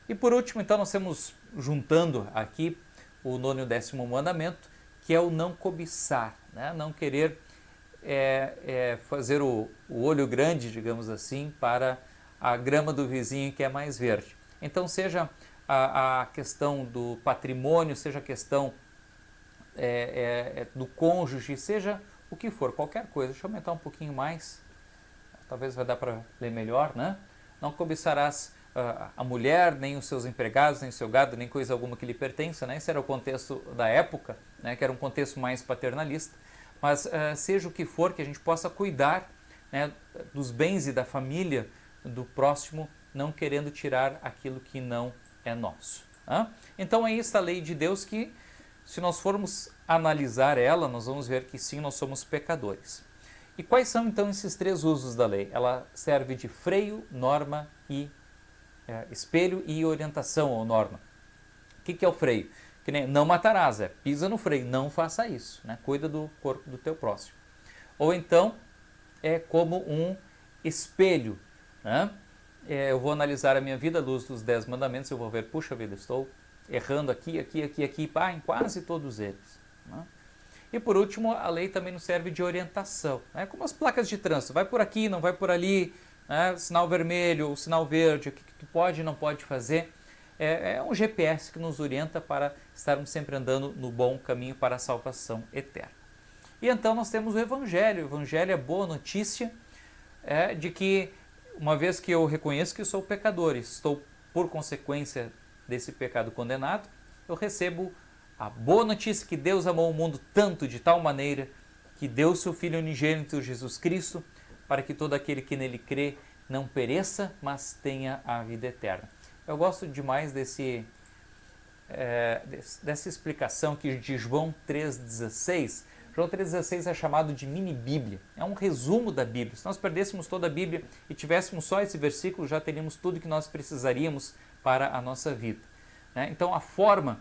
E por último, então, nós temos, juntando aqui o nono e o 10º mandamento, que é o não cobiçar, né? Não querer fazer o olho grande, digamos assim, para a grama do vizinho que é mais verde. Então, seja a questão do patrimônio, seja a questão do cônjuge, seja o que for, qualquer coisa. Deixa eu aumentar um pouquinho mais, talvez vai dar para ler melhor, né? Não cobiçarás a mulher, nem os seus empregados, nem o seu gado, nem coisa alguma que lhe pertença, né? Esse era o contexto da época, né? Que era um contexto mais paternalista, mas seja o que for, que a gente possa cuidar, né, dos bens e da família do próximo, não querendo tirar aquilo que não é nosso. Tá? Então aí está a lei de Deus que, se nós formos analisar ela, nós vamos ver que sim, nós somos pecadores. E quais são então esses três usos da lei? Ela serve de freio, norma e espelho e orientação ou norma. O que é o freio? Que nem não matarás, pisa no freio, não faça isso, né? Cuida do corpo do teu próximo. Ou então é como um espelho, né? Eu vou analisar a minha vida à luz dos 10 mandamentos, eu vou ver, puxa vida, estou errando aqui, em quase todos eles, né? E por último, a lei também nos serve de orientação, né? Como as placas de trânsito, vai por aqui, não vai por ali, né? Sinal vermelho ou sinal verde, o que tu pode e não pode fazer. É um GPS que nos orienta para estarmos sempre andando no bom caminho para a salvação eterna. E então nós temos o Evangelho. O Evangelho é boa notícia de que, uma vez que eu reconheço que sou pecador e estou, por consequência desse pecado, condenado, eu recebo a boa notícia que Deus amou o mundo tanto, de tal maneira, que deu seu Filho unigênito, Jesus Cristo, para que todo aquele que nele crê não pereça, mas tenha a vida eterna. Eu gosto demais dessa explicação aqui de João 3,16. João 3,16 é chamado de mini-bíblia, é um resumo da Bíblia. Se nós perdêssemos toda a Bíblia e tivéssemos só esse versículo, já teríamos tudo que nós precisaríamos para a nossa vida, né? Então a forma,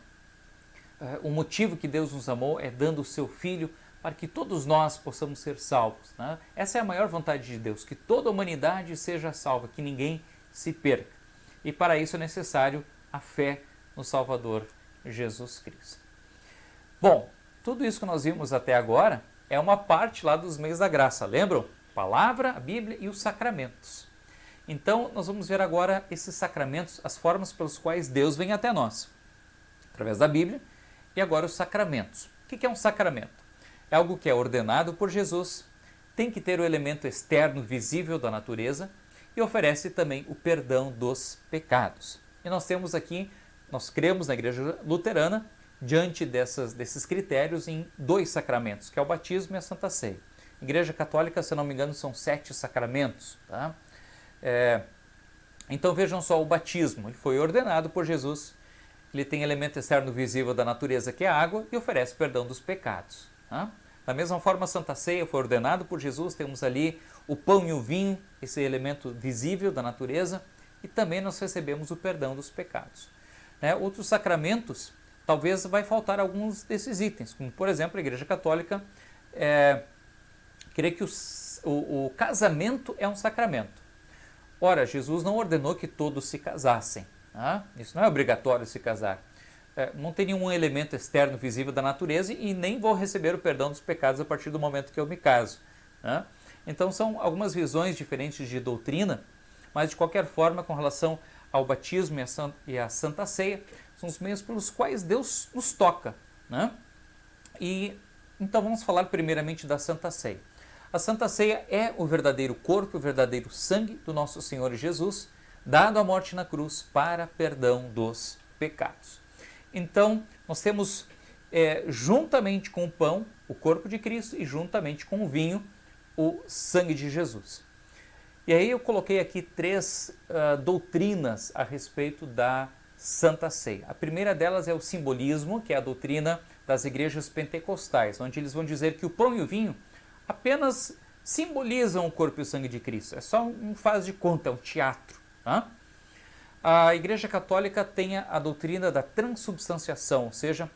o motivo que Deus nos amou é dando o seu Filho para que todos nós possamos ser salvos, né? Essa é a maior vontade de Deus, que toda a humanidade seja salva, que ninguém se perca. E para isso é necessário a fé no Salvador Jesus Cristo. Bom, tudo isso que nós vimos até agora é uma parte lá dos meios da graça, lembram? Palavra, a Bíblia e os sacramentos. Então, nós vamos ver agora esses sacramentos, as formas pelas quais Deus vem até nós, através da Bíblia, e agora os sacramentos. O que é um sacramento? É algo que é ordenado por Jesus, tem que ter o elemento externo visível da natureza e oferece também o perdão dos pecados. E nós temos aqui, nós cremos na Igreja Luterana, diante desses critérios, em 2 sacramentos, que é o batismo e a Santa Ceia. Igreja Católica, se não me engano, são 7 sacramentos, tá? Então vejam só, o batismo, ele foi ordenado por Jesus, ele tem elemento externo visível da natureza, que é a água, e oferece perdão dos pecados, tá? Da mesma forma, a Santa Ceia foi ordenado por Jesus, temos ali o pão e o vinho, esse elemento visível da natureza, e também nós recebemos o perdão dos pecados, né? Outros sacramentos, talvez vai faltar alguns desses itens, como por exemplo a Igreja Católica crê que o casamento é um sacramento. Ora, Jesus não ordenou que todos se casassem, tá? Isso não é obrigatório se casar. Não tem nenhum elemento externo visível da natureza e nem vou receber o perdão dos pecados a partir do momento que eu me caso, tá? Então são algumas visões diferentes de doutrina, mas de qualquer forma, com relação ao batismo e à Santa Ceia, são os meios pelos quais Deus nos toca, né? E então vamos falar primeiramente da Santa Ceia. A Santa Ceia é o verdadeiro corpo, o verdadeiro sangue do nosso Senhor Jesus, dado à morte na cruz para perdão dos pecados. Então, nós temos juntamente com o pão, o corpo de Cristo, e juntamente com o vinho, o sangue de Jesus. E aí eu coloquei aqui 3 doutrinas a respeito da Santa Ceia. A primeira delas é o simbolismo, que é a doutrina das igrejas pentecostais, onde eles vão dizer que o pão e o vinho apenas simbolizam o corpo e o sangue de Cristo. É só um faz de conta, é um teatro, tá? A Igreja Católica tem a doutrina da transubstanciação, ou seja,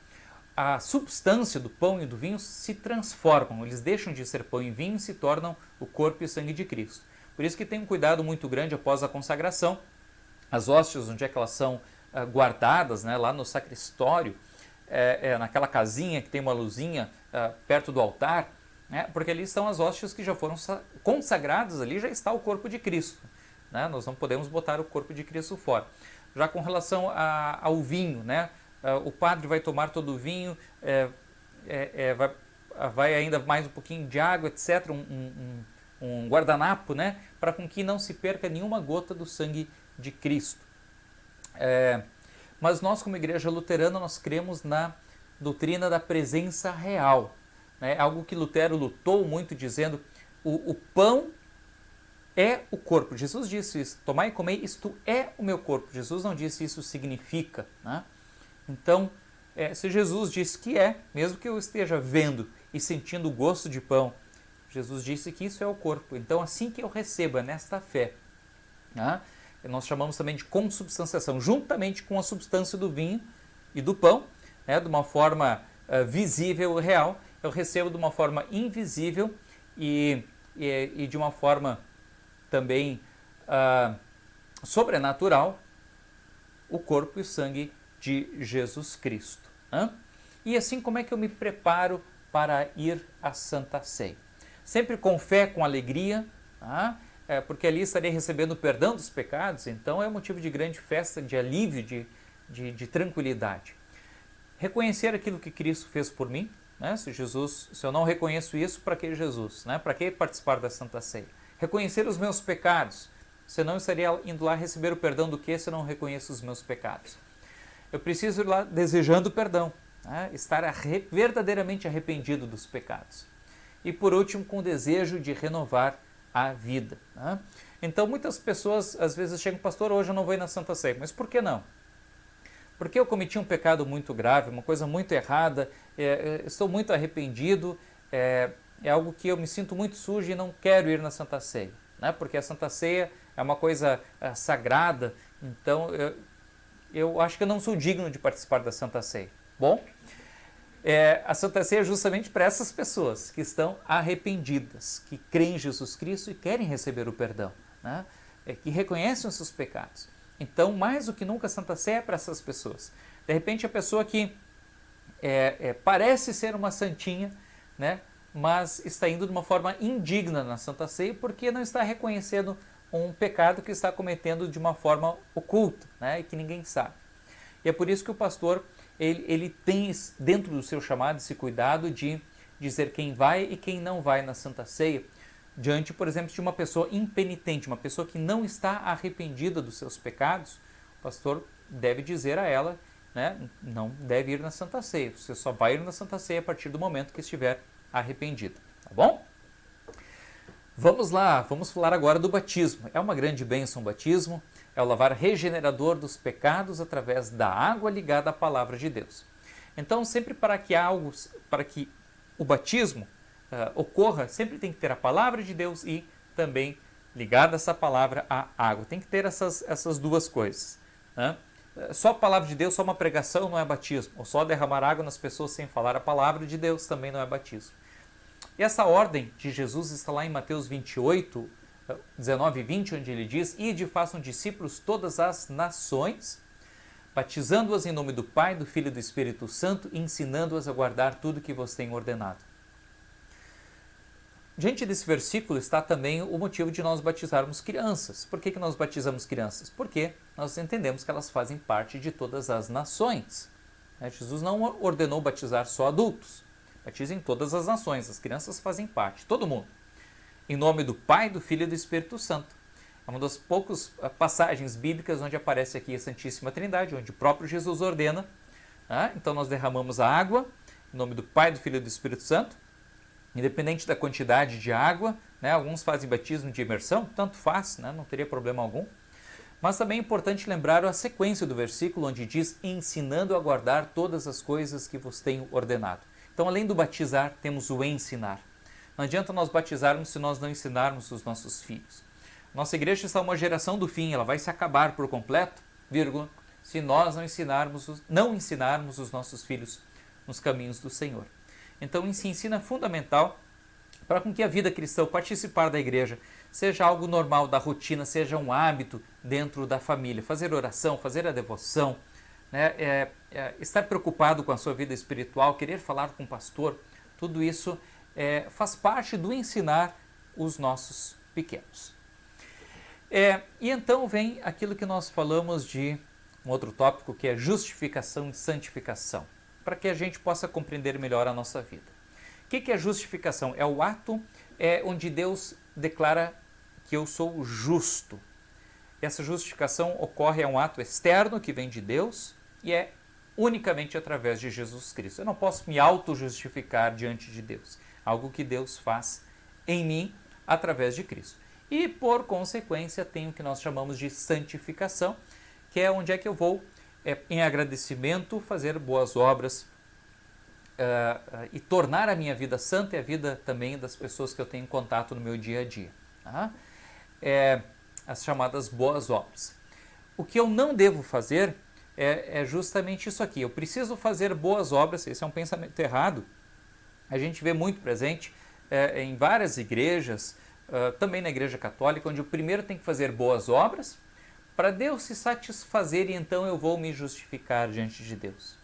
a substância do pão e do vinho se transformam, eles deixam de ser pão e vinho e se tornam o corpo e o sangue de Cristo. Por isso que tem um cuidado muito grande após a consagração. As hóstias, onde é que elas são guardadas, né, lá no sacristório, naquela casinha que tem uma luzinha perto do altar, né, porque ali estão as hóstias que já foram consagradas, ali já está o corpo de Cristo, né? Nós não podemos botar o corpo de Cristo fora. Já com relação ao vinho, né, o padre vai tomar todo o vinho, vai ainda mais um pouquinho de água, etc., um guardanapo, né, para com que não se perca nenhuma gota do sangue de Cristo. Mas nós, como Igreja Luterana, nós cremos na doutrina da presença real, né, algo que Lutero lutou muito, dizendo o pão é o corpo. Jesus disse isso, tomai e comei, isto é o meu corpo. Jesus não disse isso significa, né? Então, se Jesus disse que é, mesmo que eu esteja vendo e sentindo o gosto de pão, Jesus disse que isso é o corpo. Então, assim que eu recebo, é nesta fé, né? Nós chamamos também de consubstanciação, juntamente com a substância do vinho e do pão, né? De uma forma visível e real, eu recebo de uma forma invisível e de uma forma também sobrenatural o corpo e o sangue de Jesus Cristo. Né? E assim, como é que eu me preparo para ir à Santa Ceia? Sempre com fé, com alegria, tá? Porque ali estarei recebendo o perdão dos pecados, então é motivo de grande festa, de alívio, de tranquilidade. Reconhecer aquilo que Cristo fez por mim, né? Se eu não reconheço isso, para que Jesus? Né? Para que participar da Santa Ceia? Reconhecer os meus pecados, senão eu estaria indo lá receber o perdão do que se eu não reconheço os meus pecados? Eu preciso ir lá desejando perdão, né? Estar verdadeiramente arrependido dos pecados. E por último, com o desejo de renovar a vida. Né? Então muitas pessoas às vezes chegam, pastor, hoje eu não vou ir na Santa Ceia, mas por que não? Porque eu cometi um pecado muito grave, uma coisa muito errada, estou muito arrependido, é algo que eu me sinto muito sujo e não quero ir na Santa Ceia, né? Porque a Santa Ceia é uma coisa sagrada, então eu acho que eu não sou digno de participar da Santa Ceia. Bom, a Santa Ceia é justamente para essas pessoas que estão arrependidas, que creem em Jesus Cristo e querem receber o perdão, né? Que reconhecem os seus pecados. Então, mais do que nunca, a Santa Ceia é para essas pessoas. De repente, a pessoa que parece ser uma santinha, né? Mas está indo de uma forma indigna na Santa Ceia porque não está reconhecendo um pecado que está cometendo de uma forma oculta, né? E que ninguém sabe. E é por isso que o pastor ele tem dentro do seu chamado esse cuidado de dizer quem vai e quem não vai na Santa Ceia, diante, por exemplo, de uma pessoa impenitente, uma pessoa que não está arrependida dos seus pecados. O pastor deve dizer a ela, né, não deve ir na Santa Ceia, você só vai ir na Santa Ceia a partir do momento que estiver arrependida, tá bom? Vamos lá, vamos falar agora do batismo. É uma grande bênção o batismo, é o lavar regenerador dos pecados através da água ligada à palavra de Deus. Então, sempre para que o batismo ocorra, sempre tem que ter a palavra de Deus e também ligada essa palavra à água. Tem que ter essas duas coisas, né? Só a palavra de Deus, só uma pregação não é batismo. Ou só derramar água nas pessoas sem falar a palavra de Deus também não é batismo. E essa ordem de Jesus está lá em Mateus 28, 19 e 20, onde ele diz: Ide e façam discípulos todas as nações, batizando-as em nome do Pai, do Filho e do Espírito Santo, e ensinando-as a guardar tudo que vos tenho ordenado. Diante desse versículo está também o motivo de nós batizarmos crianças. Por que nós batizamos crianças? Porque nós entendemos que elas fazem parte de todas as nações. Jesus não ordenou batizar só adultos. Batizem todas as nações, as crianças fazem parte, todo mundo. Em nome do Pai, do Filho e do Espírito Santo. É uma das poucas passagens bíblicas onde aparece aqui a Santíssima Trindade, onde o próprio Jesus ordena. Então nós derramamos a água, em nome do Pai, do Filho e do Espírito Santo. Independente da quantidade de água, né? Alguns fazem batismo de imersão, tanto faz, né? Não teria problema algum. Mas também é importante lembrar a sequência do versículo, onde diz: ensinando a guardar todas as coisas que vos tenho ordenado. Então, além do batizar, temos o ensinar. Não adianta nós batizarmos se nós não ensinarmos os nossos filhos. Nossa igreja está uma geração do fim, ela vai se acabar por completo, vírgula, se nós não ensinarmos os nossos filhos nos caminhos do Senhor. Então, esse ensino é fundamental para com que a vida cristã, participar da igreja, seja algo normal, da rotina, seja um hábito dentro da família. Fazer oração, fazer a devoção, né? Estar preocupado com a sua vida espiritual, querer falar com o pastor, tudo isso faz parte do ensinar os nossos pequenos. E então vem aquilo que nós falamos de um outro tópico, que é justificação e santificação, para que a gente possa compreender melhor a nossa vida. O que é justificação? É o ato onde Deus declara que eu sou justo. Essa justificação ocorre, é um ato externo que vem de Deus e é unicamente através de Jesus Cristo. Eu não posso me auto-justificar diante de Deus. Algo que Deus faz em mim através de Cristo. E, por consequência, tem o que nós chamamos de santificação, que é onde é que eu vou, em agradecimento, fazer boas obras e tornar a minha vida santa e a vida também das pessoas que eu tenho contato no meu dia a dia. Tá? As chamadas boas obras. O que eu não devo fazer é justamente isso aqui. Eu preciso fazer boas obras. Esse é um pensamento errado. A gente vê muito presente em várias igrejas, também na Igreja Católica, onde o primeiro tem que fazer boas obras para Deus se satisfazer e então eu vou me justificar diante de Deus.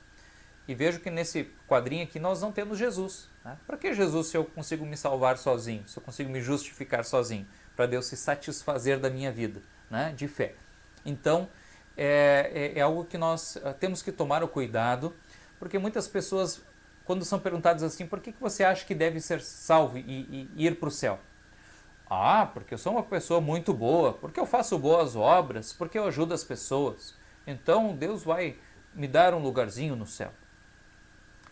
E vejo que nesse quadrinho aqui nós não temos Jesus. Né? Para que Jesus se eu consigo me salvar sozinho, se eu consigo me justificar sozinho? Para Deus se satisfazer da minha vida, né? De fé. Então, é algo que nós temos que tomar o cuidado, porque muitas pessoas, quando são perguntadas assim, por que você acha que deve ser salvo e ir para o céu? Ah, porque eu sou uma pessoa muito boa, porque eu faço boas obras, porque eu ajudo as pessoas. Então, Deus vai me dar um lugarzinho no céu.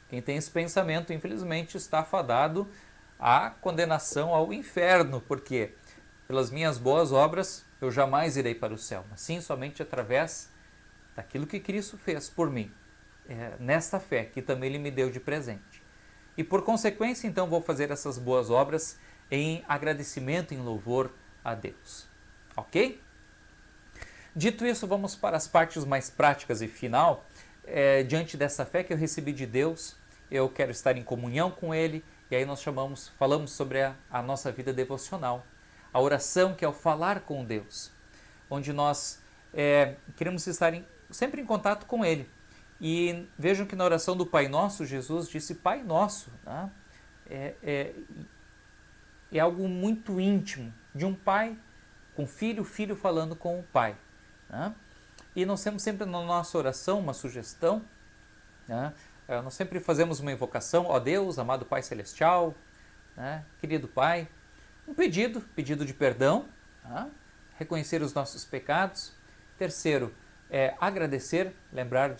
Quem tem esse pensamento, infelizmente, está fadado à condenação ao inferno, porque pelas minhas boas obras eu jamais irei para o céu, mas sim somente através daquilo que Cristo fez por mim, nesta fé que também Ele me deu de presente. E por consequência, então, vou fazer essas boas obras em agradecimento, em louvor a Deus. Ok? Dito isso, vamos para as partes mais práticas e final. Diante dessa fé que eu recebi de Deus, eu quero estar em comunhão com Ele, e aí nós falamos sobre a nossa vida devocional, a oração, que é o falar com Deus, onde nós queremos estar sempre em contato com Ele. E vejam que na oração do Pai Nosso, Jesus disse Pai Nosso. Né? É algo muito íntimo de um pai com o filho falando com o pai. Né? E nós temos sempre na nossa oração uma sugestão, né? Nós sempre fazemos uma invocação, ó Deus, amado Pai Celestial, né? Querido Pai, um pedido de perdão, né? Reconhecer os nossos pecados. Terceiro, agradecer, lembrar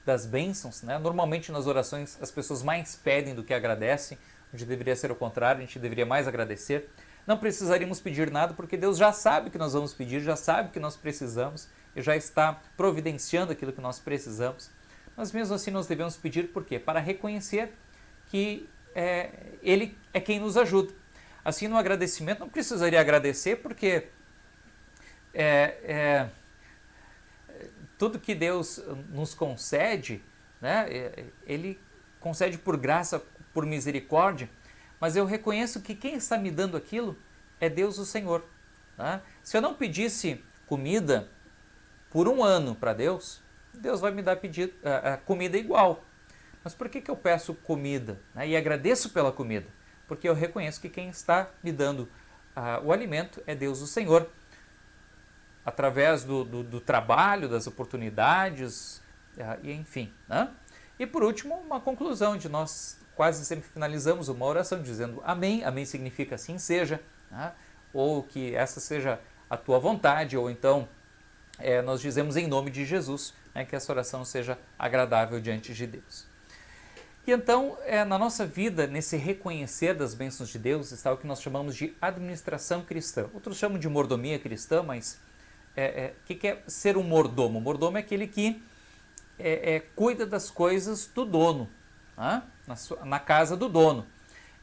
das bênçãos. Né? Normalmente nas orações as pessoas mais pedem do que agradecem, onde deveria ser o contrário, a gente deveria mais agradecer. Não precisaríamos pedir nada, porque Deus já sabe o que nós vamos pedir, já sabe o que nós precisamos e já está providenciando aquilo que nós precisamos. Mas mesmo assim nós devemos pedir, por quê? Para reconhecer que Ele é quem nos ajuda. Assim, no agradecimento, não precisaria agradecer, porque tudo que Deus nos concede, né, Ele concede por graça, por misericórdia, mas eu reconheço que quem está me dando aquilo é Deus o Senhor. Né? Se eu não pedisse comida por um ano para Deus, Deus vai me dar comida igual. Mas por que eu peço comida, né, e agradeço pela comida? Porque eu reconheço que quem está me dando o alimento é Deus o Senhor, através do trabalho, das oportunidades, e enfim. Né? E por último, uma conclusão, de nós quase sempre finalizamos uma oração dizendo amém. Amém significa assim seja, né? Ou que essa seja a tua vontade, ou então nós dizemos em nome de Jesus, né, que essa oração seja agradável diante de Deus. E então, na nossa vida, nesse reconhecer das bênçãos de Deus, está o que nós chamamos de administração cristã. Outros chamam de mordomia cristã, mas o que é ser um mordomo? O mordomo é aquele que cuida das coisas do dono, né? Na casa do dono.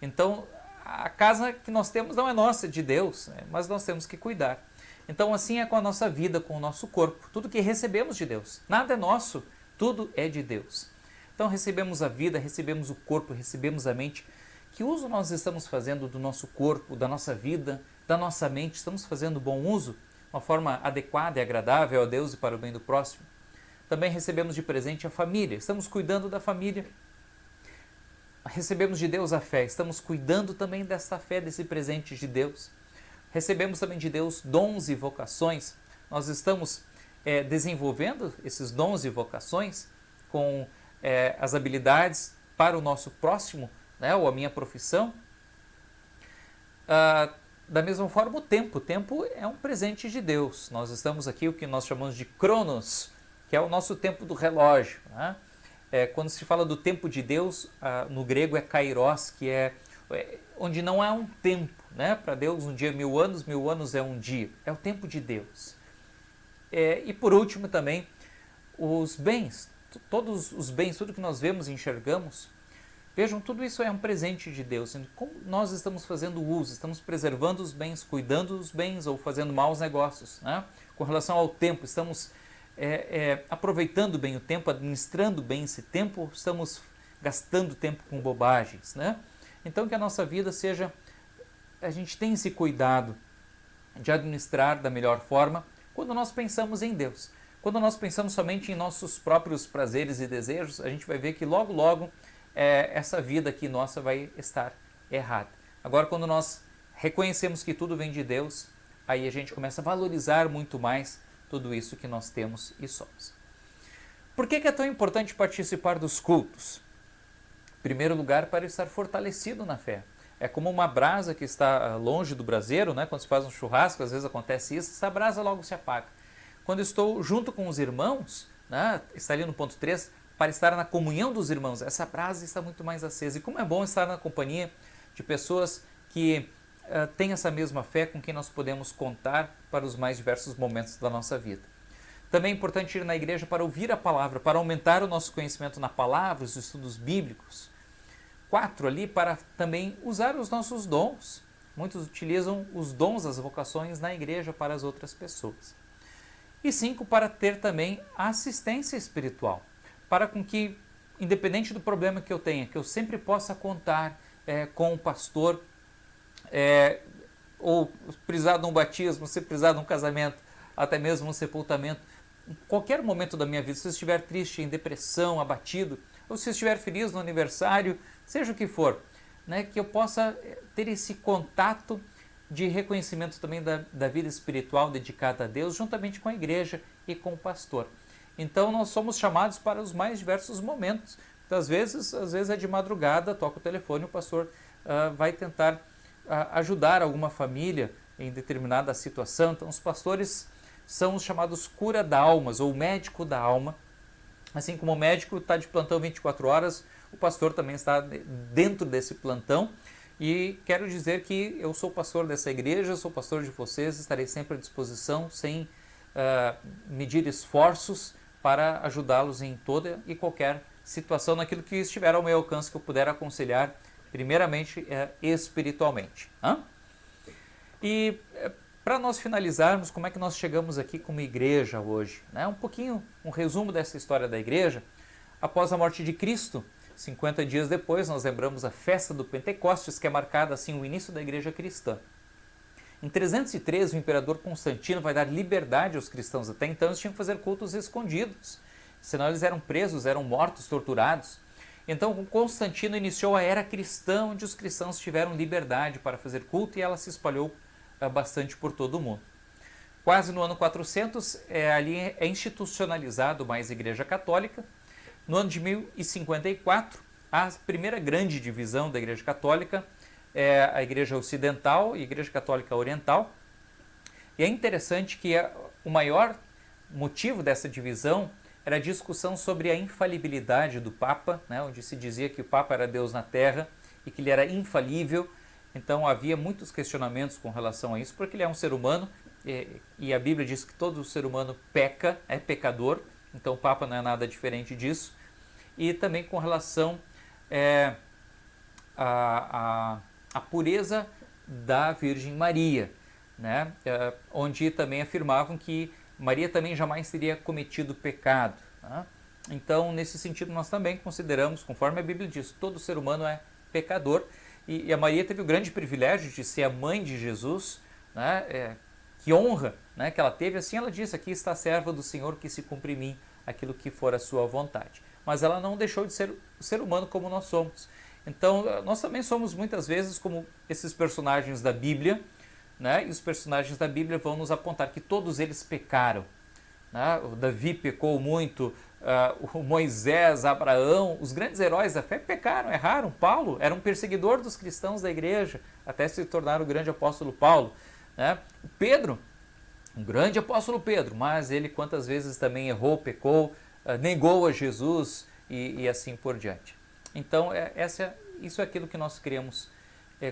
Então, a casa que nós temos não é nossa, é de Deus, né? Mas nós temos que cuidar. Então, assim é com a nossa vida, com o nosso corpo. Tudo que recebemos de Deus. Nada é nosso, tudo é de Deus. Então, recebemos a vida, recebemos o corpo, recebemos a mente. Que uso nós estamos fazendo do nosso corpo, da nossa vida, da nossa mente? Estamos fazendo bom uso? Uma forma adequada e agradável a Deus e para o bem do próximo? Também recebemos de presente a família. Estamos cuidando da família. Recebemos de Deus a fé. Estamos cuidando também dessa fé, desse presente de Deus. Recebemos também de Deus dons e vocações. Nós estamos desenvolvendo esses dons e vocações com as habilidades para o nosso próximo, né, ou a minha profissão. Da mesma forma, o tempo. O tempo é um presente de Deus. Nós estamos aqui, o que nós chamamos de cronos, que é o nosso tempo do relógio. Né? Quando se fala do tempo de Deus, no grego é kairos, que é onde não há um tempo. Né? Para Deus, um dia é 1000 anos é um dia. É o tempo de Deus. E por último também, os bens. Todos os bens, tudo que nós vemos e enxergamos, Vejam, tudo isso é um presente de Deus. Como nós estamos fazendo uso? Estamos preservando os bens, cuidando dos bens ou fazendo maus negócios, né? Com relação ao tempo, estamos aproveitando bem o tempo, administrando bem esse tempo, estamos gastando tempo com bobagens, né? Então que a nossa vida seja, a gente tem esse cuidado de administrar da melhor forma quando nós pensamos em Deus. Quando nós pensamos somente em nossos próprios prazeres e desejos, a gente vai ver que logo, logo, essa vida aqui nossa vai estar errada. Agora, quando nós reconhecemos que tudo vem de Deus, aí a gente começa a valorizar muito mais tudo isso que nós temos e somos. Por que é tão importante participar dos cultos? Em primeiro lugar, para estar fortalecido na fé. É como uma brasa que está longe do braseiro, né? Quando se faz um churrasco, às vezes acontece isso, essa brasa logo se apaga. Quando estou junto com os irmãos, né? Está ali no ponto 3, para estar na comunhão dos irmãos, essa brasa está muito mais acesa. E como é bom estar na companhia de pessoas que têm essa mesma fé, com quem nós podemos contar para os mais diversos momentos da nossa vida. Também é importante ir na igreja para ouvir a palavra, para aumentar o nosso conhecimento na palavra, os estudos bíblicos. 4 ali, para também usar os nossos dons. Muitos utilizam os dons, as vocações na igreja para as outras pessoas. E 5, para ter também a assistência espiritual, para com que, independente do problema que eu tenha, que eu sempre possa contar com o pastor, ou precisar de um batismo, se precisar de um casamento, até mesmo um sepultamento. Em qualquer momento da minha vida, se eu estiver triste, em depressão, abatido, ou se eu estiver feliz no aniversário, seja o que for, né, que eu possa ter esse contato de reconhecimento também da vida espiritual dedicada a Deus, juntamente com a igreja e com o pastor. Então nós somos chamados para os mais diversos momentos. Às vezes é de madrugada, toca o telefone, o pastor vai tentar ajudar alguma família em determinada situação. Então os pastores são os chamados cura da almas ou médico da alma. Assim como o médico está de plantão 24 horas, o pastor também está dentro desse plantão. E quero dizer que eu sou pastor dessa igreja, sou pastor de vocês, estarei sempre à disposição, sem medir esforços, para ajudá-los em toda e qualquer situação, naquilo que estiver ao meu alcance, que eu puder aconselhar, primeiramente espiritualmente. E para nós finalizarmos, como é que nós chegamos aqui como igreja hoje? Né? Um resumo dessa história da igreja. Após a morte de Cristo, 50 dias depois, nós lembramos a festa do Pentecostes, que é marcada assim o início da igreja cristã. Em 313, o imperador Constantino vai dar liberdade aos cristãos. Até então eles tinham que fazer cultos escondidos, senão eles eram presos, eram mortos, torturados. Então Constantino iniciou a era cristã, onde os cristãos tiveram liberdade para fazer culto, e ela se espalhou bastante por todo o mundo. Quase no ano 400, ali é institucionalizado mais a Igreja Católica. No ano de 1054, a primeira grande divisão da Igreja Católica é a Igreja Ocidental e a Igreja Católica Oriental. E é interessante que o maior motivo dessa divisão era a discussão sobre a infalibilidade do Papa, né, onde se dizia que o Papa era Deus na Terra e que ele era infalível. Então havia muitos questionamentos com relação a isso, porque ele é um ser humano e a Bíblia diz que todo ser humano peca, é pecador, então o Papa não é nada diferente disso. E também com relação à pureza da Virgem Maria, né? Onde também afirmavam que Maria também jamais teria cometido pecado. Né? Então, nesse sentido, nós também consideramos, conforme a Bíblia diz, todo ser humano é pecador. E a Maria teve o grande privilégio de ser a mãe de Jesus, né? Que honra, né, que ela teve. Assim ela disse: aqui está a serva do Senhor, que se cumpre em mim aquilo que for a sua vontade. Mas ela não deixou de ser o ser humano como nós somos. Então nós também somos muitas vezes como esses personagens da Bíblia, né? E os personagens da Bíblia vão nos apontar que todos eles pecaram. Né? O Davi pecou muito, o Moisés, Abraão, os grandes heróis da fé pecaram, erraram. Paulo era um perseguidor dos cristãos da igreja, até se tornar o grande apóstolo Paulo. Né? O Pedro, um grande apóstolo Pedro, mas ele quantas vezes também errou, pecou, negou a Jesus e assim por diante. Então isso é aquilo que nós queremos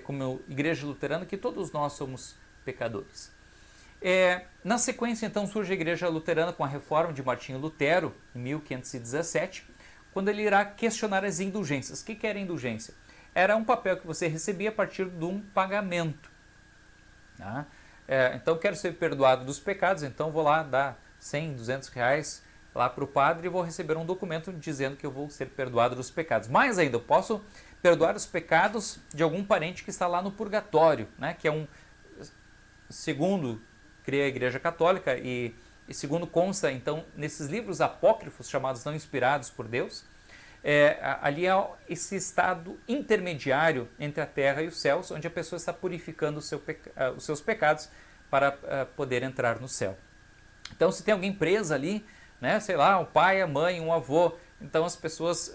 como igreja luterana, que todos nós somos pecadores. Na sequência, então, surge a igreja luterana com a reforma de Martinho Lutero, em 1517, quando ele irá questionar as indulgências. O que era indulgência? Era um papel que você recebia a partir de um pagamento. Tá? Então, quero ser perdoado dos pecados, então vou lá dar 100, 200 reais lá para o padre e vou receber um documento dizendo que eu vou ser perdoado dos pecados. Mais ainda, eu posso perdoar os pecados de algum parente que está lá no purgatório, né? Que é segundo cria a Igreja Católica e segundo consta, então, nesses livros apócrifos chamados não inspirados por Deus, ali é esse estado intermediário entre a terra e os céus, onde a pessoa está purificando os seus pecados para poder entrar no céu. Então, se tem alguém preso ali, né, sei lá, o pai, a mãe, um avô, então as pessoas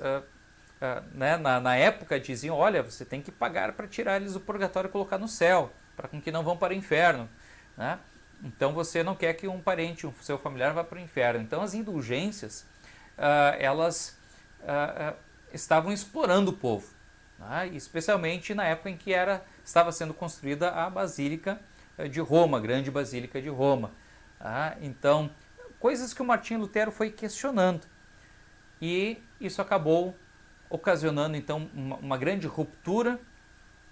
né, na época diziam, olha, você tem que pagar para tirar eles do purgatório e colocar no céu, para que não vão para o inferno, né? Então você não quer que um parente, um seu familiar vá para o inferno. Então as indulgências, elas estavam explorando o povo, né? Especialmente na época em que estava sendo construída a Basílica de Roma, a Grande Basílica de Roma. Então, coisas que o Martinho Lutero foi questionando. E isso acabou ocasionando então uma grande ruptura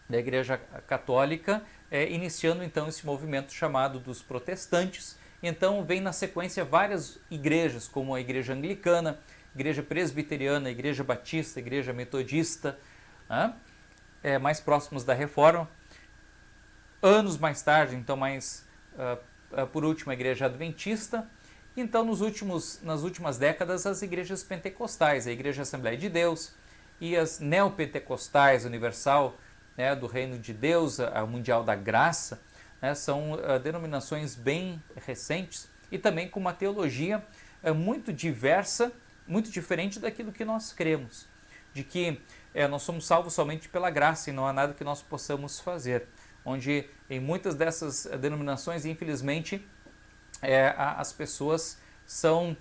da Igreja Católica, iniciando então esse movimento chamado dos protestantes. Então vem na sequência várias igrejas, como a Igreja Anglicana, Igreja Presbiteriana, Igreja Batista, Igreja Metodista, mais próximos da Reforma. Anos mais tarde, então por último, a Igreja Adventista. Então nas últimas décadas, as igrejas pentecostais, a Igreja Assembleia de Deus e as neopentecostais universal, né, do Reino de Deus, a Mundial da Graça, né, são denominações bem recentes e também com uma teologia muito diversa, muito diferente daquilo que nós cremos, de que nós somos salvos somente pela graça e não há nada que nós possamos fazer, onde em muitas dessas denominações, infelizmente, as pessoas são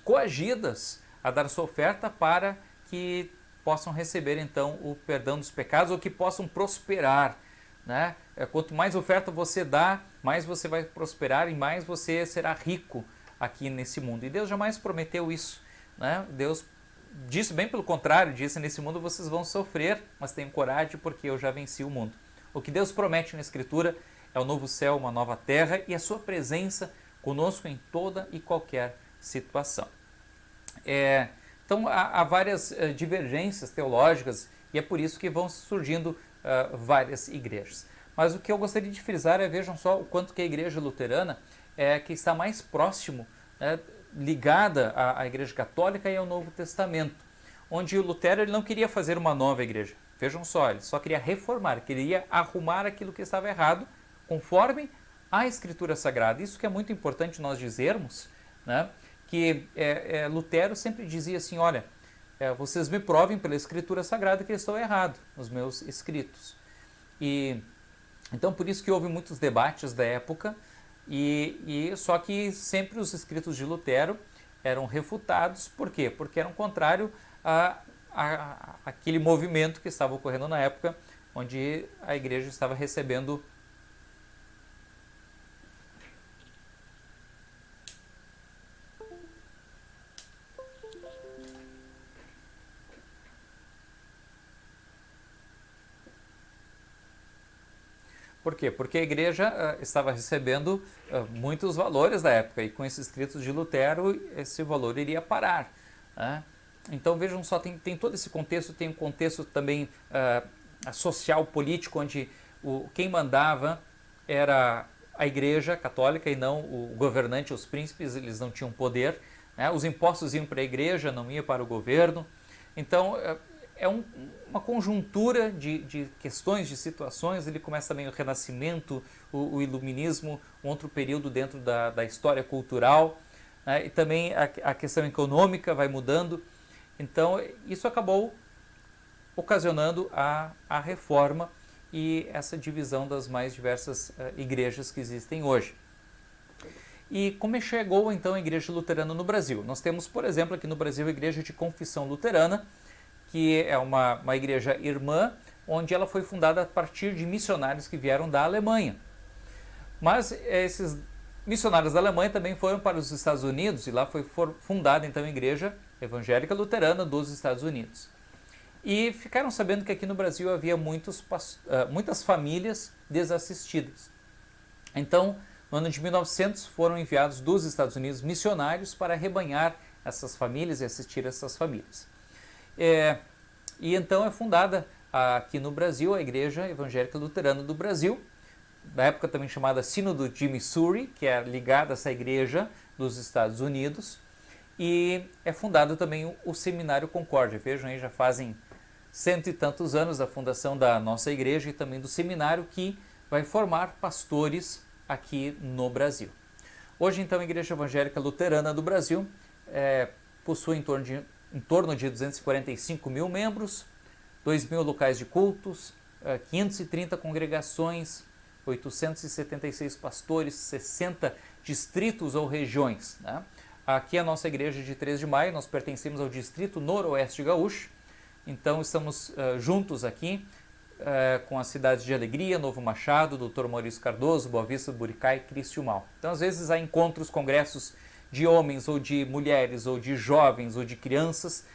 coagidas a dar sua oferta para que possam receber então o perdão dos pecados ou que possam prosperar, né? Quanto mais oferta você dá, mais você vai prosperar e mais você será rico aqui nesse mundo. E Deus jamais prometeu isso, né? Deus disse bem pelo contrário, disse: nesse mundo vocês vão sofrer, mas tenham coragem porque eu já venci o mundo. O que Deus promete na Escritura é um novo céu, uma nova terra e a sua presença conosco em toda e qualquer situação. Então há várias divergências teológicas e é por isso que vão surgindo várias igrejas. Mas o que eu gostaria de frisar vejam só o quanto que a Igreja Luterana que está mais próximo, ligada à Igreja Católica e ao Novo Testamento, onde o Lutero ele não queria fazer uma nova igreja. Vejam só, ele só queria reformar, queria arrumar aquilo que estava errado, conforme a Escritura Sagrada. Isso que é muito importante nós dizermos, né? Que Lutero sempre dizia assim, olha, vocês me provem pela Escritura Sagrada que eu estou errado nos meus escritos. E então por isso que houve muitos debates da época, e só que sempre os escritos de Lutero eram refutados. Por quê? Porque eram contrário àquele movimento que estava ocorrendo na época, onde a igreja estava recebendo Por quê? Porque a igreja estava recebendo muitos valores da época e com esses escritos de Lutero esse valor iria parar, né? Então vejam só, tem todo esse contexto, tem um contexto também social, político, onde quem mandava era a Igreja Católica e não o governante, os príncipes, eles não tinham poder, né? Os impostos iam para a igreja, não iam para o governo. Então uma conjuntura de questões, de situações. Ele começa também o Renascimento, o Iluminismo, um outro período dentro da história cultural, né? E também a questão econômica vai mudando. Então isso acabou ocasionando a reforma e essa divisão das mais diversas igrejas que existem hoje. E como chegou então a Igreja Luterana no Brasil? Nós temos, por exemplo, aqui no Brasil a Igreja de Confissão Luterana, que é uma igreja irmã, onde ela foi fundada a partir de missionários que vieram da Alemanha. Mas esses missionários da Alemanha também foram para os Estados Unidos e lá foi fundada então a Igreja Evangélica Luterana dos Estados Unidos. E ficaram sabendo que aqui no Brasil havia muitas famílias desassistidas. Então, no ano de 1900, foram enviados dos Estados Unidos missionários para arrebanhar essas famílias e assistir essas famílias. E então é fundada aqui no Brasil a Igreja Evangélica Luterana do Brasil, na época também chamada Sínodo de Missouri, que é ligada a essa igreja dos Estados Unidos, e é fundado também o Seminário Concórdia. Vejam aí, já fazem 100 e tantos anos da fundação da nossa igreja e também do seminário que vai formar pastores aqui no Brasil. Hoje, então, a Igreja Evangélica Luterana do Brasil possui em torno de 245 mil membros, 2.000 locais de cultos, 530 congregações, 876 pastores, 60 distritos ou regiões, né? Aqui a nossa igreja de 3 de maio, nós pertencemos ao distrito noroeste gaúcho, então estamos juntos aqui com as cidades de Alegria, Novo Machado, Dr. Maurício Cardoso, Boa Vista, Buricá e Cristiumal. Então às vezes há encontros, congressos de homens ou de mulheres ou de jovens ou de crianças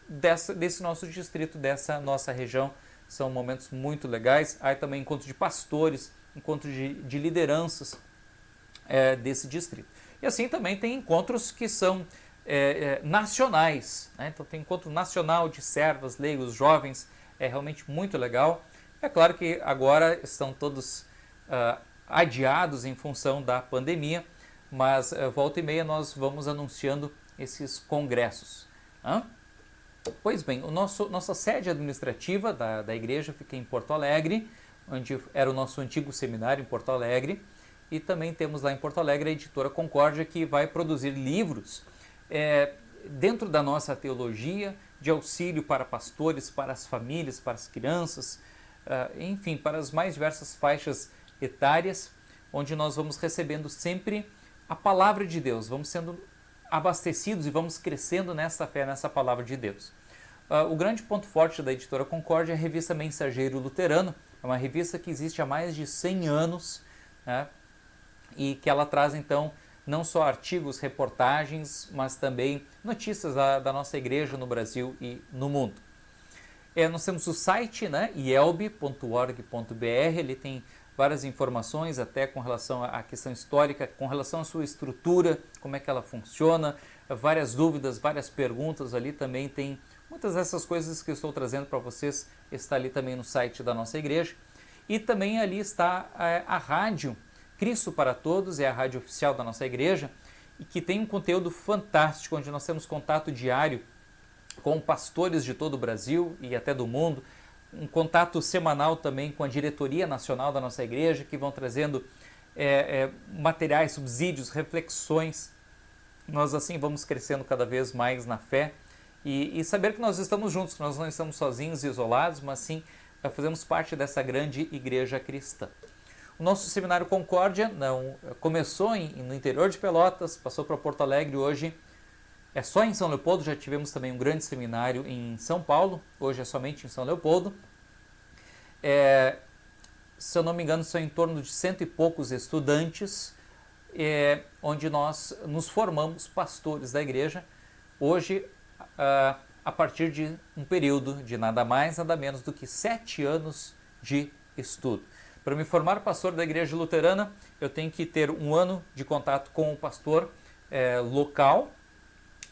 desse nosso distrito, dessa nossa região. São momentos muito legais. Há também encontros de pastores, encontros de lideranças desse distrito. E assim também tem encontros que são nacionais, né? Então tem encontro nacional de servas, leigos, jovens, é realmente muito legal. É claro que agora estão todos adiados em função da pandemia, mas volta e meia nós vamos anunciando esses congressos. Pois bem, nossa sede administrativa da igreja fica em Porto Alegre, onde era o nosso antigo seminário em Porto Alegre, e também temos lá em Porto Alegre a editora Concórdia, que vai produzir livros dentro da nossa teologia, de auxílio para pastores, para as famílias, para as crianças, enfim, para as mais diversas faixas etárias, onde nós vamos recebendo sempre a palavra de Deus, vamos sendo abastecidos e vamos crescendo nessa fé, nessa palavra de Deus. O grande ponto forte da editora Concórdia é a revista Mensageiro Luterano, é uma revista que existe há mais de 100 anos, né, e que ela traz então não só artigos, reportagens, mas também notícias da nossa igreja no Brasil e no mundo. Nós temos o site, né, ielb.org.br, ele tem várias informações até com relação à questão histórica, com relação à sua estrutura, como é que ela funciona, várias dúvidas, várias perguntas ali também tem. Muitas dessas coisas que eu estou trazendo para vocês está ali também no site da nossa igreja. E também ali está a rádio Cristo para Todos, é a rádio oficial da nossa igreja, e que tem um conteúdo fantástico, onde nós temos contato diário com pastores de todo o Brasil e até do mundo, um contato semanal também com a diretoria nacional da nossa igreja, que vão trazendo materiais, subsídios, reflexões. Nós assim vamos crescendo cada vez mais na fé e saber que nós estamos juntos, que nós não estamos sozinhos e isolados, mas sim fazemos parte dessa grande igreja cristã. O nosso seminário Concórdia não começou no interior de Pelotas, passou para Porto Alegre, hoje é só em São Leopoldo. Já tivemos também um grande seminário em São Paulo, hoje é somente em São Leopoldo. Se eu não me engano, são em torno de 100 e poucos estudantes, onde nós nos formamos pastores da igreja, hoje a partir de um período de nada mais, nada menos do que 7 anos de estudo. Para me formar pastor da igreja luterana, eu tenho que ter 1 ano de contato com o pastor local,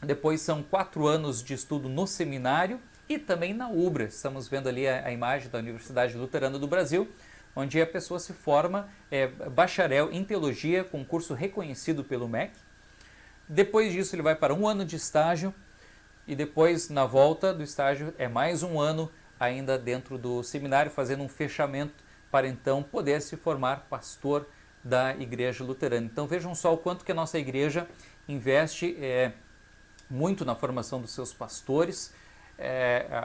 depois são 4 anos de estudo no seminário e também na UBRA. Estamos vendo ali a imagem da Universidade Luterana do Brasil, onde a pessoa se forma bacharel em teologia com curso reconhecido pelo MEC. Depois disso ele vai para 1 ano de estágio e depois na volta do estágio é mais 1 ano ainda dentro do seminário, fazendo um fechamento para então poder se formar pastor da igreja luterana. Então vejam só o quanto que a nossa igreja investe muito na formação dos seus pastores.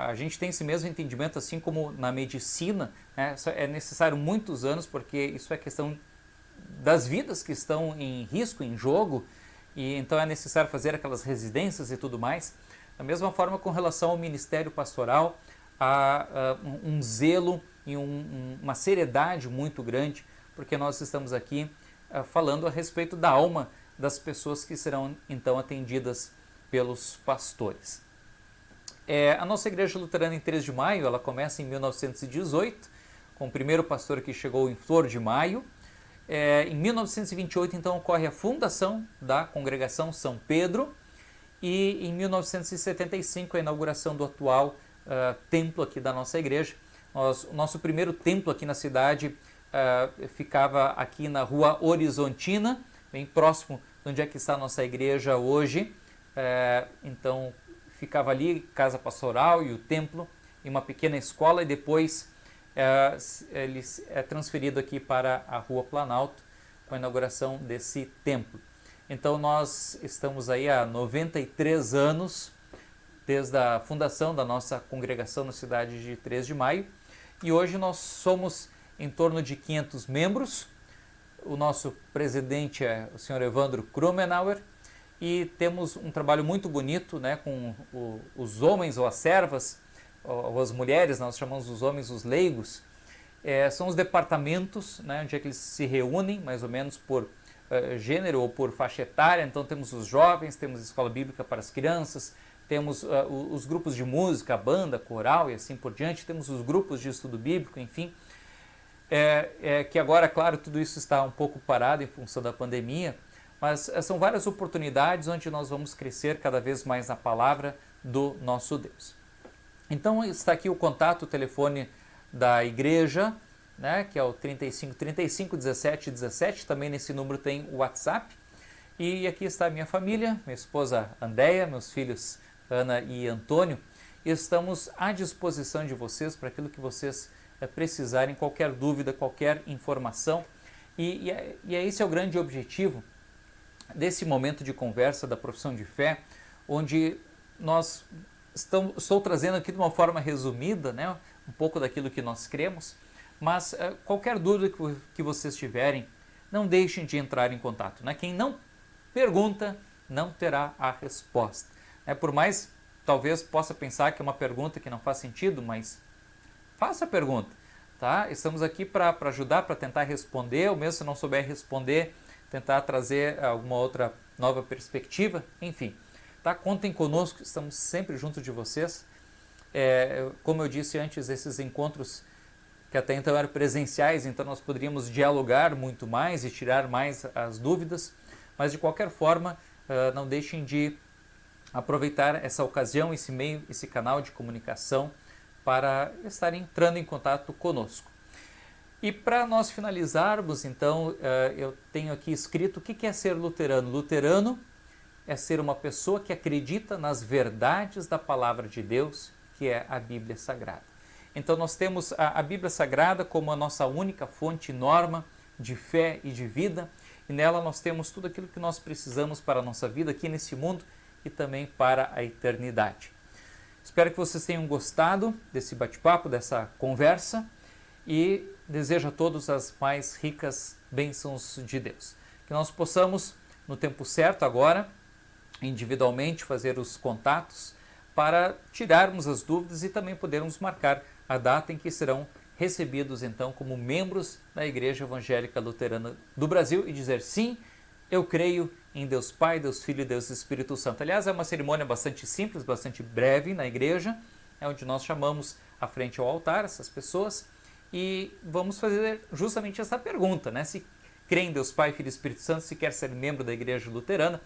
A gente tem esse mesmo entendimento, assim como na medicina, né? É necessário muitos anos, porque isso é questão das vidas que estão em risco, em jogo, e então é necessário fazer aquelas residências e tudo mais. Da mesma forma, com relação ao ministério pastoral, há um zelo e uma seriedade muito grande, porque nós estamos aqui falando a respeito da alma das pessoas que serão então atendidas pelos pastores. A nossa igreja luterana em 3 de maio, ela começa em 1918, com o primeiro pastor que chegou em Flor de Maio. Em 1928, então, ocorre a fundação da Congregação São Pedro e em 1975 a inauguração do atual templo aqui da nossa igreja. O nosso primeiro templo aqui na cidade ficava aqui na Rua Horizontina, bem próximo de onde é que está a nossa igreja hoje. Então, ficava ali casa pastoral e o templo e uma pequena escola, e depois ele é transferido aqui para a Rua Planalto com a inauguração desse templo. Então nós estamos aí há 93 anos desde a fundação da nossa congregação na cidade de 3 de maio, e hoje nós somos em torno de 500 membros. O nosso presidente é o senhor Evandro Krumenauer, e temos um trabalho muito bonito, né, com os homens ou as servas, ou as mulheres, nós chamamos os homens os leigos. São os departamentos, né, onde é que eles se reúnem, mais ou menos por gênero ou por faixa etária. Então temos os jovens, temos a escola bíblica para as crianças, temos os grupos de música, banda, coral e assim por diante, temos os grupos de estudo bíblico, enfim. Que agora, claro, tudo isso está um pouco parado em função da pandemia, mas são várias oportunidades onde nós vamos crescer cada vez mais na palavra do nosso Deus. Então está aqui o contato, o telefone da igreja, né, que é o 35 35 17 17, também nesse número tem o WhatsApp. E aqui está a minha família, minha esposa Andéia, meus filhos Ana e Antônio, e estamos à disposição de vocês para aquilo que vocês precisarem, qualquer dúvida, qualquer informação. E esse é o grande objetivo desse momento de conversa da Profissão de Fé, onde nós estou trazendo aqui de uma forma resumida, né, um pouco daquilo que nós cremos, mas qualquer dúvida que vocês tiverem, não deixem de entrar em contato, né? Quem não pergunta não terá a resposta. Por mais, talvez possa pensar que é uma pergunta que não faz sentido, mas faça a pergunta, tá? Estamos aqui para ajudar, para tentar responder, ou mesmo se não souber responder, tentar trazer alguma outra nova perspectiva, enfim. Tá? Contem conosco, estamos sempre junto de vocês. Como eu disse antes, esses encontros que até então eram presenciais, então nós poderíamos dialogar muito mais e tirar mais as dúvidas, mas de qualquer forma, não deixem de aproveitar essa ocasião, esse meio, esse canal de comunicação para estar entrando em contato conosco. E para nós finalizarmos, então, eu tenho aqui escrito o que é ser luterano. Luterano é ser uma pessoa que acredita nas verdades da palavra de Deus, que é a Bíblia Sagrada. Então nós temos a Bíblia Sagrada como a nossa única fonte e norma de fé e de vida, e nela nós temos tudo aquilo que nós precisamos para a nossa vida aqui nesse mundo e também para a eternidade. Espero que vocês tenham gostado desse bate-papo, dessa conversa, e desejo a todos as mais ricas bênçãos de Deus. Que nós possamos, no tempo certo agora, individualmente fazer os contatos para tirarmos as dúvidas e também podermos marcar a data em que serão recebidos então como membros da Igreja Evangélica Luterana do Brasil e dizer sim, eu creio em Deus Pai, Deus Filho e Deus Espírito Santo. Aliás, é uma cerimônia bastante simples, bastante breve na igreja, onde nós chamamos à frente ao altar essas pessoas e vamos fazer justamente essa pergunta, né? Se crê em Deus Pai, Filho e Espírito Santo, se quer ser membro da Igreja Luterana,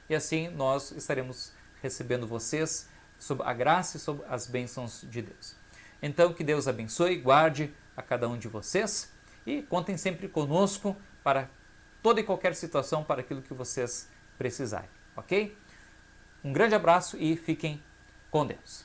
e assim nós estaremos recebendo vocês sob a graça e sob as bênçãos de Deus. Então, que Deus abençoe, guarde a cada um de vocês e contem sempre conosco para toda e qualquer situação, para aquilo que vocês precisarem, ok? Um grande abraço e fiquem com Deus.